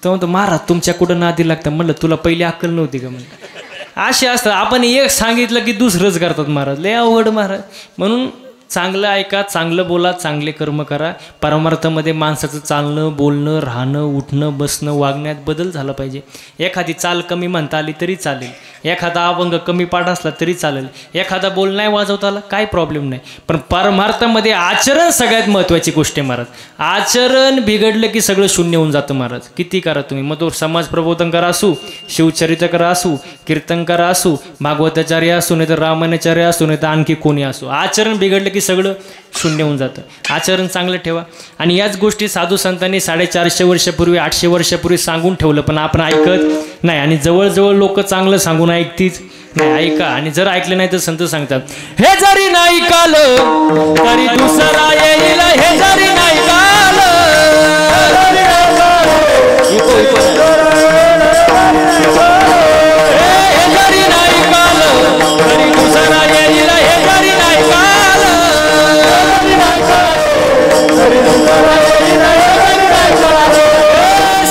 तो म्हणतो महाराज तुमच्या कुठं नादी लागतं. म्हणलं तुला पहिली अक्कल नव्हती का? म्हणलं असे असतात. आपण एक सांगितलं की दुसरंच करतात महाराज. लय अवघड महाराज. म्हणून चांगलं ऐका, चांगलं बोला, चांगले कर्म करा. परमार्थामध्ये माणसाचं चालणं बोलणं राहणं उठणं बसणं वागण्यात बदल झाला पाहिजे. एखादी चाल कमी म्हणता आली तरी चालेल, एखादा अभंग कमी पाठ असला तरी चालेल, एखादा बोल नाही वाजवता आला काय प्रॉब्लेम नाही. पण परमार्थामध्ये आचरण सगळ्यात महत्त्वाची गोष्ट आहे महाराज. आचरण बिघडलं की सगळं शून्य होऊन जातं महाराज. किती करा तुम्ही, मग तो समाज प्रबोधन करा असू, शिवचरित्र करा असू, कीर्तन करा असू, भागवताचार्य असू, नाही तर रामायणाचार्य असू, नाही तर आणखी कोणी असू, आचरण बिघडलं की सगळं शून्य होऊन जातं. आचरण चांगलं ठेवा. आणि याच गोष्टी साधू संतांनी 450 वर्षापूर्वी 800 वर्षापूर्वी सांगून ठेवलं, पण आपण ऐकत नाही. आणि जवळजवळ लोक चांगलं सांगून ऐकतीच नाही. ऐका, आणि जर ऐकलं नाही तर संत सांगतात हे जरी नाही कालं तरी दुसरा येईल, हे जरी नाही कालं हे जरी नाही कालं तरी दुसरा येईल, हे जरी नाही कालं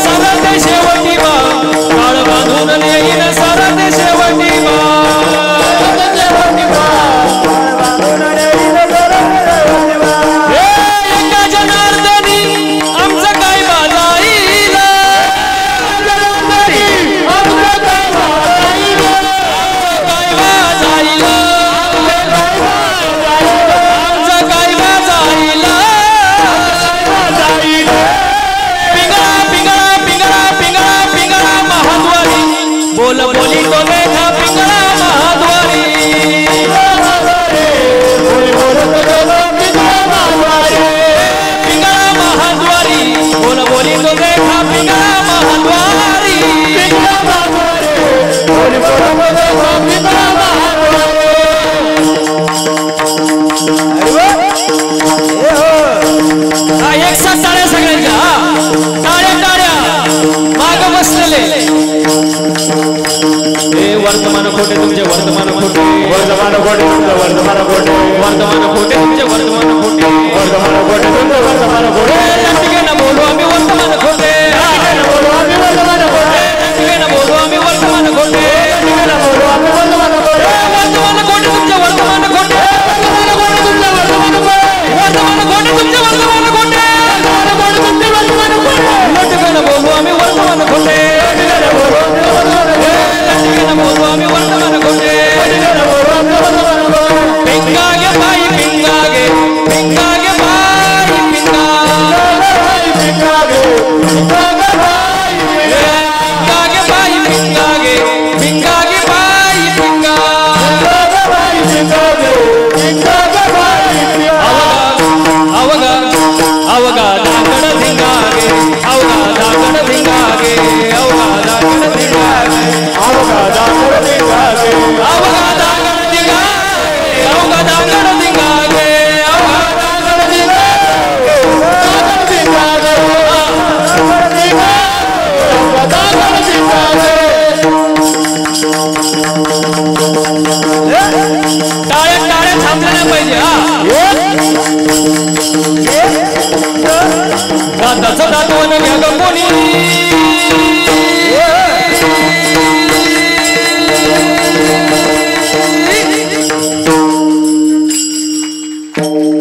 सरते शेवटी बा काळ बांधून येईल, सरते शेवटी बा एका जनार्दनी आमचं काय बाजाईल, बोल बोली तो देखा पिंगळा महाद्वारी, पिंगळा महाद्वारी, बोल बोली तो देखा पिंगळा महाद्वारी. हा एक साथ टाळ्या सगळ्यांच्या, टाळ्या टाळ्या माग बसलेले. वर्तमान खोटे तुमचे वर्तमान खोटे, वर्तमान खोटे तुमचे वर्तमान खोटे, वर्तमान खोटे तुमचे वर्तमान खोटे, वर्तमान खोटे तुमचे वर्तमान खोटे. लंडगे बोलू आम्ही वर्तमान खोटे, बोलू आम्ही वर्तमान खोटे, बोलू आम्ही वर्तमान खोटे, बोलू आम्ही वर्तमान खोटे. वर्तमान खोटे तुमचे वर्तमान खोटे, वर्तमान खोटे तुमचे वर्तमान खोटे, वर्तमान खोटे तुमचे वर्तमान खोटे, वर्तमान खोटे तुमचे वर्तमान खोटे. लंडगे बोलू आम्ही वर्तमान खोटे, बोलू आम्ही वर्तमान खोटे. पिंगागे बाई पिंगागे, पिंगागे बाई पिंगा, पिंगागे बाई पिंगागे, पिंगागे बाई पिंगा. अवगा अवगा दागड धिंगागे, अवगा दागड धिंगागे, अवगा दागड धिंगागे, अवगा दागड धिंगागे, अवगा दागड धिंगागे, अवगा दागड धिंगागे, अवगा दागड धिंगागे, अवगा दागड धिंगागे. टाळ्या टाळ्या थांबल्या नाही पाहिजे. हा दादाचं दातवण घ्या ग कोणी,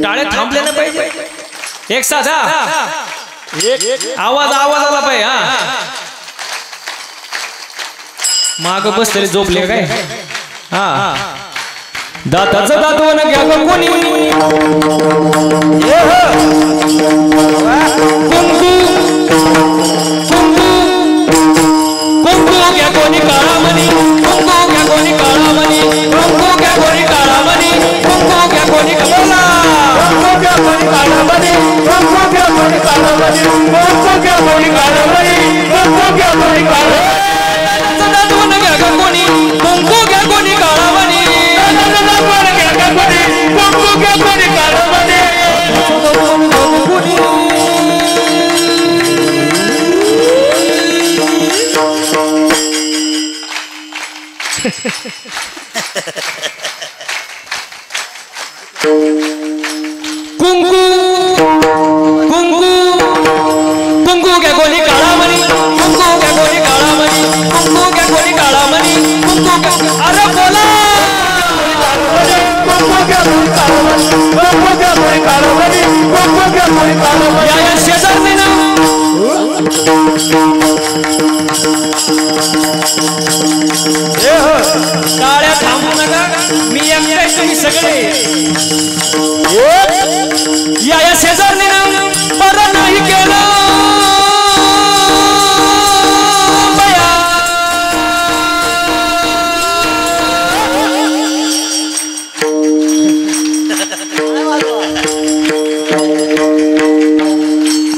टाळे थांबले ना पाहिजे. एक साथ आवाज आवाज आला पाहिजे. माग बसलेले झोपले काय. हा दाताचं दातवण घ्या ग कोणी, कुंकू कुंकू कुंकू घ्या कोणी काळामणी, कुंकू घ्या कोणी काळामणी, कुंकू घ्या कोणी काळामणी, कुंकू घ्या कोणी बोला, कुंकू घ्या कोणी काळामणी, कुंकू घ्या कोणी काळामणी, कुंकू घ्या कोणी काळामणी, कुंकू घ्या कोणी काळामणी. कुंकू कुंकू कुंकू क्या कोणी काळामणी कुंकू क्या कोणी काळामणी कुंकू क्या कोणी काळामणी कुंकू अरे बोला या शेजारने ना टाळ्या थांबू नका मी एकटा तुम्ही सगळे या शेजारने ना बरं नाही केलं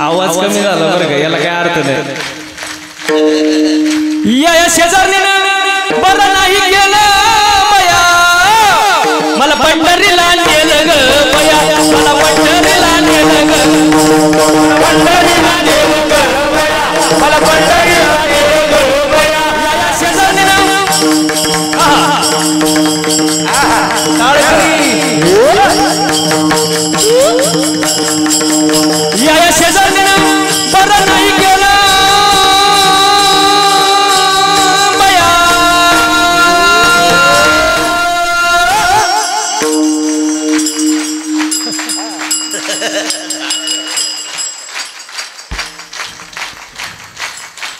आवाज कमी झाला बरं का याला काय अर्थ नाही या शेजारने ना बरं नाही केलं बया मला पंढरीला नेलं ग बया मला पंढरीला नेलं ग पंढरीला नेलं ग बया मला पंढरीला नेलं ग बया या शेजारने ना या शेजारने ना बरं नाही केलं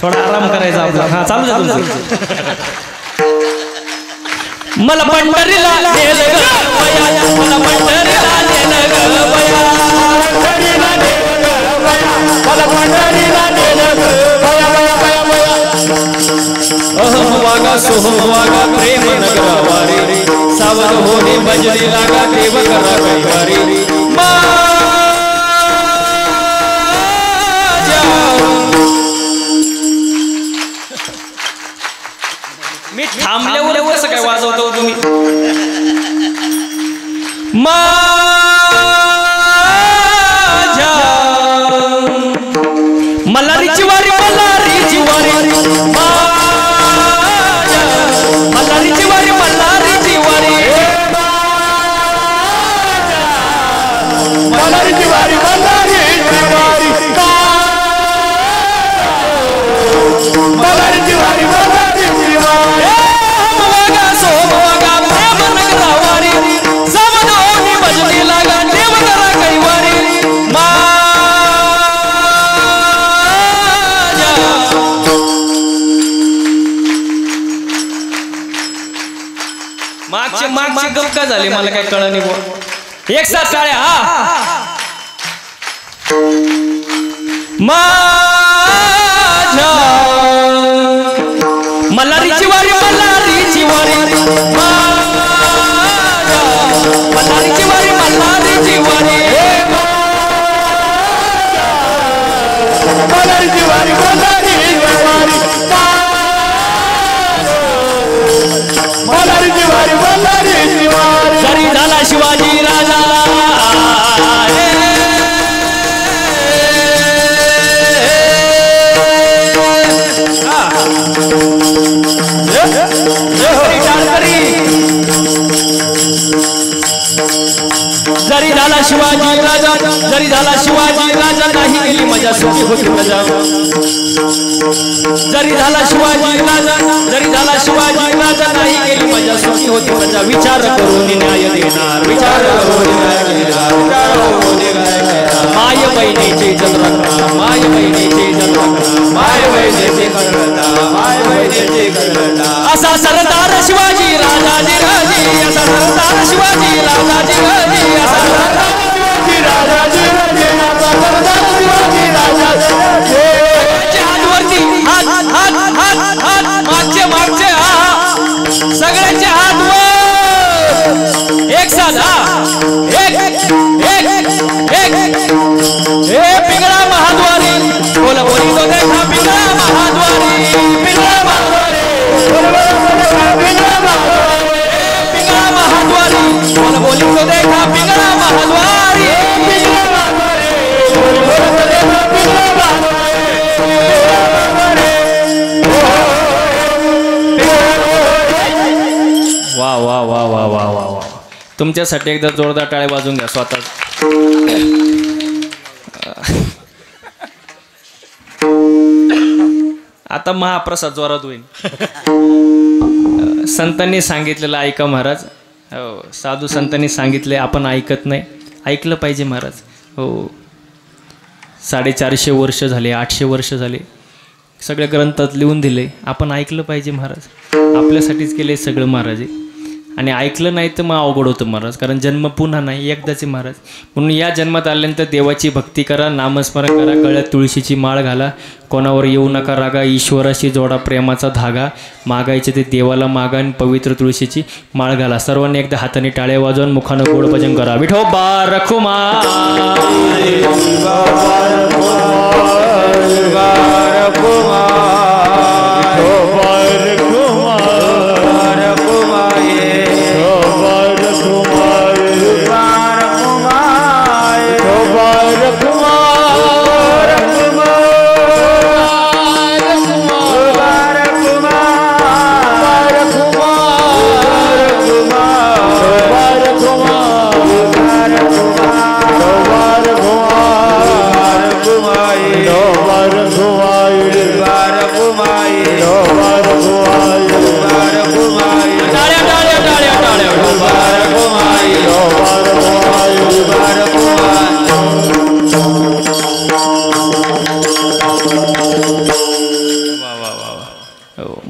थोडा आराम करायचा आपला हा चालू जा तुमचं मला पंढरीला नेलं ग बया मला पंढरीला नेलं ग बया पंढरीला नेलं ग बया मला पंढरीला नेलं ग बया बया बया बया अहम वागा सोहम वागा प्रेम नगरा वारी सावध होणे भजनी लागा देव करा कैवारी मी थांबल्यावर कसं काय वाजवतो तुम्ही माझ्या मल्हारीची वारी मल्हारीची वारी मल्हारीची वारी मल्हारीची वारी मल्हारीची वारी मल्हारीची वारी मल्हारीची वारी मल्हारीची वारी मागचे गप का झाले मला काय कळलं नाही बुवा एक साथ टाळ्या हा माझ्या मल्हारीची वारी मल्हारीची वारी मल्हारीची वारी मल्हारीची वारी मल्हारीची वारी मल्हारीची वारी मल्हारीची वारी मल्हारीची वारी जरी झाला शिवाजी राजा जरी झाला शिवाजी राजा जरी झाला शिवाजी राजा नाही गेली मजा सुखी होती मजा जरी झाला शिवाजी राजा जरी झाला शिवाजी राजा नाही गेली मजा सुखी होती मजा विचार करून न्याय देणार विचार करून न्याय देणार माय बहिणीची इज्जत राखणार माय बहिणीची इज्जत राखणार माय बहिणीची करता माय बहिणीची करता असा सरदार शिवाजी राजाजी राजी असा सरदार शिवाजी राजाजी राजी असा सरदार शिवाजी राजाजी राजी असा सरदार शिवाजी राजाजी राजी हातवरती हात हात हात हात मागचे मागचे सगळ्यांचे हात वर एक साथ एक एक एक एक हे पिंगळा महाद्वारी बोला बोली तो देखा पिंगळा महाद्वारी वा वा वा वा वा वा वा. तुमच्यासाठी एकदा जोरदार टाळ्या वाजून घ्या स्वतः. आता महाप्रसाद जोरात होईल. संतांनी सांगितलेलं ऐका महाराज. हो, साधू संतांनी सांगितले आपण ऐकत नाही, ऐकलं पाहिजे महाराज. हो, 450 वर्ष झाले, 800 वर्ष झाले, सगळ्या ग्रंथात लिहून दिले, आपण ऐकलं पाहिजे महाराज. आपल्यासाठीच केले सगळं महाराज. आणि ऐकलं नाही तर मग अवघड होतं महाराज, कारण जन्म पुन्हा नाही, एकदाच महाराज. म्हणून या जन्मात आल्यानंतर देवाची भक्ती करा, नामस्मरण करा, गळ्यात तुळशीची माळ घाला, कोणावर येऊ नका रागा, ईश्वराशी जोडा प्रेमाचा धागा, मागायचे ते देवाला मागा आणि पवित्र तुळशीची माळ घाला. सर्वांनी एकदा हाताने टाळ्या वाजवून मुखानं गोड भजन करा. विठोबा रखुमाई,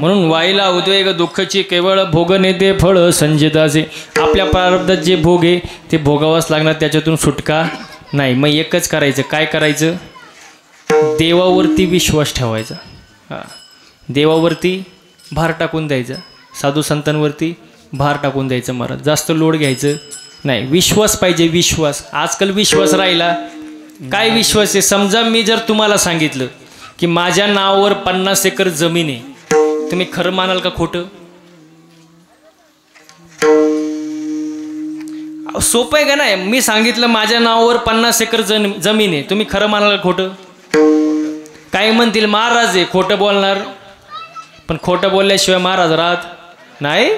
म्हणून वाईला उद्वेग दुःखची केवळ भोग नेते फळ संजिताचे. आपल्या प्रारब्धात जे भोग आहे ते भोगावंच लागणार, त्याच्यातून सुटका नाही. मग एकच करायचं, काय करायचं? देवावरती विश्वास ठेवायचा. हां, देवावरती भार टाकून द्यायचा, साधू संतांवरती भार टाकून द्यायचं महाराज. जास्त लोड घ्यायचं नाही, विश्वास पाहिजे. विश्वास आजकाल विश्वास राहिला काय विश्वास आहे? समजा मी जर तुम्हाला सांगितलं की माझ्या नावावर 50 एकर जमीन आहे, तुम्ही खरं मानाल का खोटं? सोपं आहे का नाही? मी सांगितलं माझ्या नावावर 50 एकर जमीन आहे, तुम्ही खरं मानाल का खोटं? काही म्हणतील महाराज आहे, खोटं बोलणार. पण खोटं बोलल्याशिवाय महाराज राहत नाही.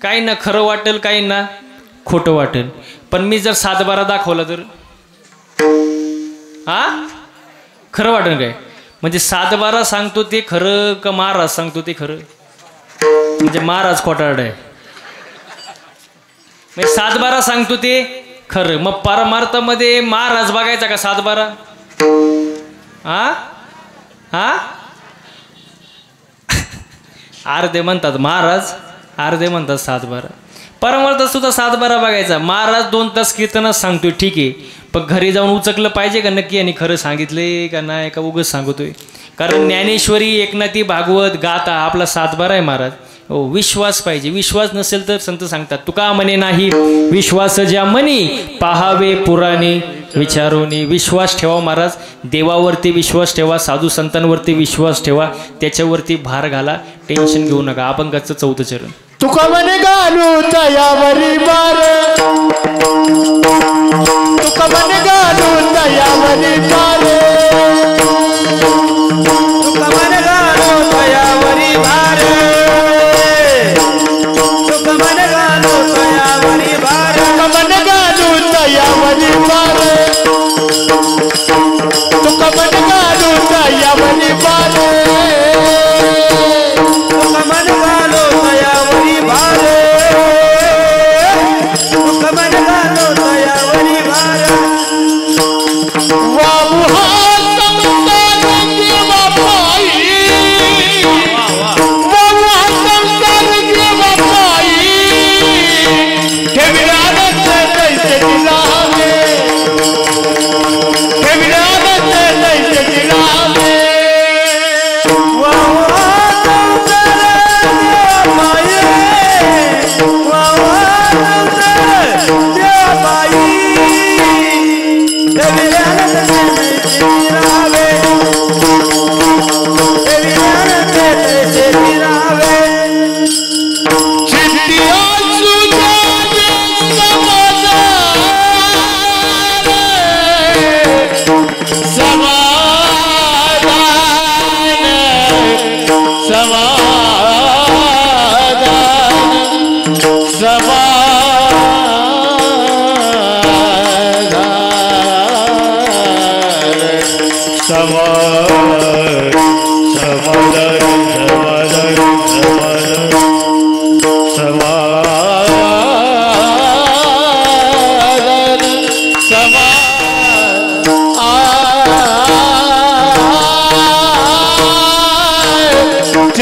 काही ना खरं वाटेल, काही ना खोटं वाटेल. पण मी जर 7-12 दाखवलं तर खरं वाटेल काय? म्हणजे 7-12 सांगतो ते खरं का महाराज सांगतो ते खरं? म्हणजे महाराज खोटारड आहे. म्हणजे 7-12 सांगतो ते खरं. मग परमार्थामध्ये महाराज बघायचा का 7-12? अर्धे म्हणतात महाराज, अर्धे म्हणतात 7-12. परमार्थ सुद्धा 7-12 बघायचा. महाराज 2 तास कीर्तनात सांगतोय, ठीक आहे, पण घरी जाऊन उचकलं पाहिजे का नक्की आणि खरं सांगितले का नाही, का उगाच सांगतोय? कारण ज्ञानेश्वरी, एकनाथी, भागवत, गाथा आपला 7-12 आहे महाराज. हो, विश्वास पाहिजे. विश्वास नसेल तर संत सांगतात, तुका म्हणे नाही विश्वास ज्या मनी, पाहावे पुराणे विचारोनी. विश्वास ठेवा महाराज, देवावरती विश्वास ठेवा, साधू संतांवरती विश्वास ठेवा, त्याच्यावरती भार घाला, टेन्शन घेऊ नका. अभंगाचं 4थं चरण. तुका म्हणे घालू तयावरी बार, तुका म्हणे घालू तयावरी बार, तुका म्हणे घालू तयावरी बार, तुका म्हणे घालू तयावरी बार, तुका म्हणे घालू तयावरी बार, तुका म्हणे घालू तयावरी बार, तुका म्हणे घालू तयावरी बार, तुका म्हणे घालू तयावरी बार. वाहू हा संसार देवा पायी, वाहू हा संसार देवा पायी, ठेविलानच तैसे दिलावे, ठेविलानच तैसे दिलावे.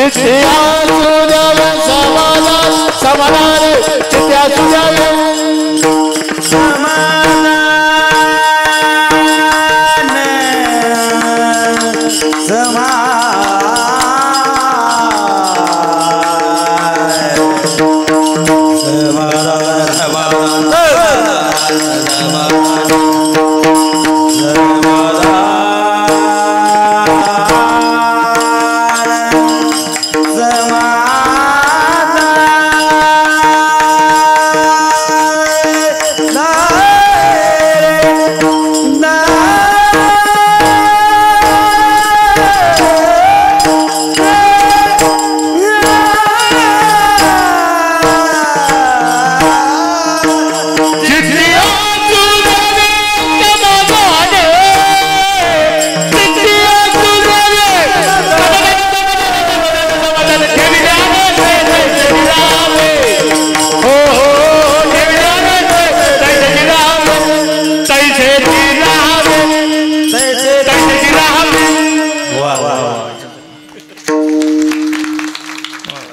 चित्ते असू द्यावे समाधान समाधान चित्ते असू द्यावे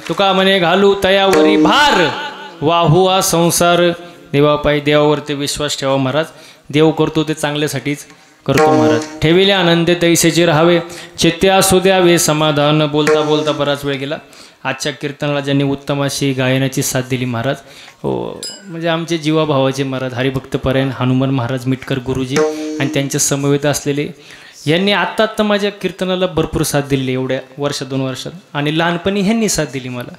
तुका म्हणे घालू तयावरी भार वाहू हा संसार देवापायी देवावरती विश्वास ठेवा महाराज देव करतो ते चांगल्यासाठीच करतो महाराज ठेविले आनंदे तैसेचे राहावे चित्ते असू द्यावे समाधान बोलता बोलता बराच वेळ गेला आजच्या कीर्तनाला ज्यांनी उत्तम अशी गायनाची साथ दिली महाराज हो म्हणजे आमचे जीवाभावाचे महाराज हरिभक्तपरायण हनुमान महाराज मिटकर गुरुजी आणि त्यांच्या समवेत असलेले यांनी आत्ता माझ्या कीर्तनाला भरपूर साथ दिली एवढ्या वर्ष 2 वर्षात आणि लहानपणी ह्यांनी साथ दिली मला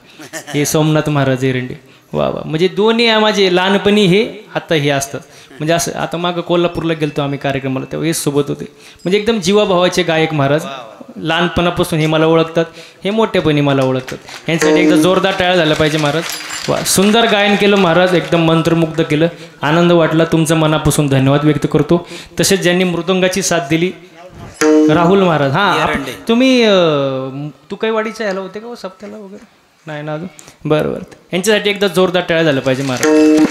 हे सोमनाथ महाराज एरंडे वा वा म्हणजे दोन्ही माझे लहानपणी हे आता हे असतात म्हणजे असं आता मागं कोल्हापूरला गेलतो आम्ही कार्यक्रमाला तेव्हा हे सोबत होते म्हणजे एकदम जीवाभावाचे गायक महाराज लहानपणापासून हे मला ओळखतात हे मोठेपणी मला ओळखतात यांच्यासाठी एकदा जोरदार टाळ्या झाला पाहिजे महाराज वा सुंदर गायन केलं महाराज एकदम मंत्रमुग्ध केलं आनंद वाटला तुमचं मनापासून धन्यवाद व्यक्त करतो तसेच ज्यांनी मृदंगाची साथ दिली राहुल महाराज हां तुम्ही तुकईवाडीच्या ह्याला होते का हो सप्त्याला वगैरे नाही ना अजून बरं बरं यांच्यासाठी एकदा जोरदार टाळ्या झालं पाहिजे महाराज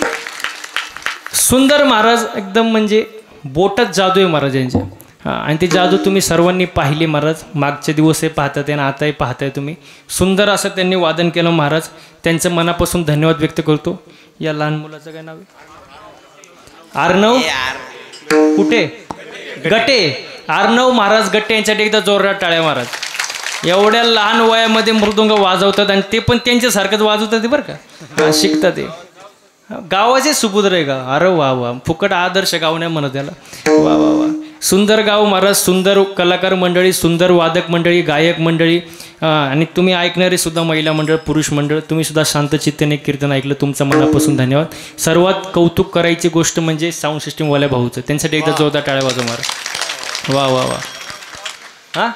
सुंदर महाराज एकदम म्हणजे बोटच जादू आहे महाराज यांच्या हां आणि ती जादू तुम्ही सर्वांनी पाहिली महाराज मागचे दिवसही पाहतात आणि आताही पाहताय तुम्ही सुंदर असं त्यांनी वादन केलं महाराज त्यांचं मनापासून धन्यवाद व्यक्त करतो या लहान मुलाचं काय नाव आहे अर्णव कुठे गटे अर्णव महाराज गट्टे यांच्यासाठी एकदा जोरदार टाळ्या महाराज एवढ्या लहान वयामध्ये मृदुंग वाजवतात आणि ते पण त्यांच्यासारखंच वाजवतात ते बरं का शिकतात ते गावाचे सुपुत्र आहे का अरे वा वा फुकट आदर्श गाव नाही म्हणत त्याला वा वा वा सुंदर गाव महाराज सुंदर कलाकार मंडळी सुंदर वादक मंडळी गायक मंडळी आणि तुम्ही ऐकणारे सुद्धा महिला मंडळ पुरुष मंडळ तुम्ही सुद्धा शांतचित्तेने कीर्तन ऐकलं तुमचं मनापासून धन्यवाद सर्वात कौतुक करायची गोष्ट म्हणजे साऊंड सिस्टीमवाल्या भाऊचं त्यांच्यासाठी एकदा जोरदार टाळ्या वाजव महाराज वा वा वा हां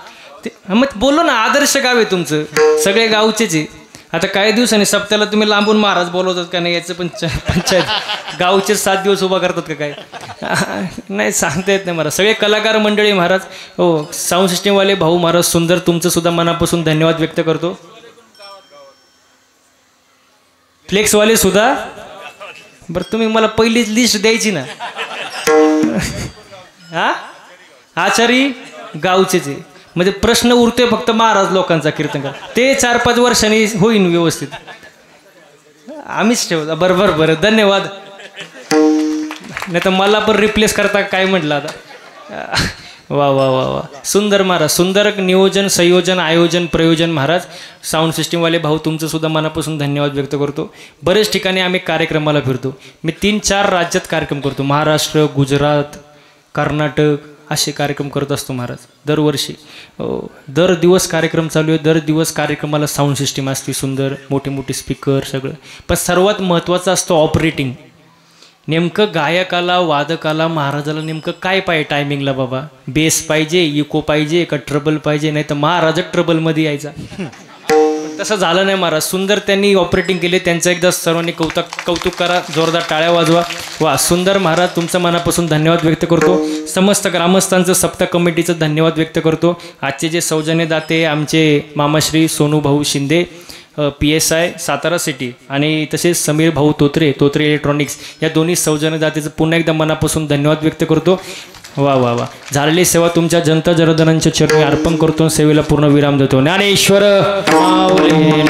ते मग बोलो ना आदर्श गाव आहे तुमचं सगळे गावचेच आहे आता काही दिवसांनी सप्त्याला तुम्ही लांबून महाराज बोलवतात का नाही याचं पण पंचायत गावचे 7 दिवस उभा करतात का काय नाही सांगता येत नाही महाराज सगळे कलाकार मंडळी महाराज हो साऊंड सिस्टीमवाले भाऊ महाराज सुंदर तुमचं सुद्धा मनापासून धन्यवाद व्यक्त करतो फ्लेक्सवाले सुद्धा बरं तुम्ही मला पहिलीच लिस्ट द्यायची ना हा आचारी गावचेच आहे म्हणजे प्रश्न उरतोय फक्त महाराज लोकांचा कीर्तनकार ते 4-5 वर्षांनी होईन व्यवस्थित आम्हीच ठेवतो बरं धन्यवाद नाही तर मला पण रिप्लेस करता काय म्हटलं आता वा वा वा वा सुंदर महाराज सुंदर नियोजन संयोजन आयोजन प्रयोजन महाराज साऊंड सिस्टीमवाले भाऊ तुमचं सुद्धा मनापासून धन्यवाद व्यक्त करतो बरेच ठिकाणी आम्ही कार्यक्रमाला फिरतो मी 3-4 राज्यात कार्यक्रम करतो महाराष्ट्र गुजरात कर्नाटक असे कार्यक्रम करत असतो महाराज दरवर्षी दर दिवस कार्यक्रम चालू आहे दर दिवस कार्यक्रमाला साऊंड सिस्टीम असते सुंदर मोठे मोठे स्पीकर सगळं पण सर्वात महत्त्वाचं असतं ऑपरेटिंग नेमकं गायकाला वादकाला महाराजाला नेमकं काय पाहिजे टायमिंगला बाबा बेस पाहिजे इको पाहिजे का ट्रबल पाहिजे नाही तर महाराजच ट्रबलमध्ये यायचा तसं झालं नाही महाराज सुंदर त्यांनी ऑपरेटिंग केले त्यांचं एकदा सर्वांनी कौतुक करा जोरदार टाळ्या वाजवा वा सुंदर महाराज तुमचं मनापासून धन्यवाद व्यक्त करतो समस्त ग्रामस्थांचं सप्ताह कमिटीचं धन्यवाद व्यक्त करतो आजचे जे सौजन्यदाते आमचे मामाश्री सोनूभाऊ शिंदे PSI सातारा सिटी आणि तसेच समीर भाऊ तोत्रे इलेक्ट्रॉनिक्स या दोन्ही सौजन्यदातेचं पुन्हा एकदा मनापासून धन्यवाद व्यक्त करतो वा वा वा. झालेली सेवा तुमच्या जनता जनार्दनांच्या चरणी अर्पण करतो. सेवेला पूर्ण विराम देतो. ज्ञानेश्वर माऊली.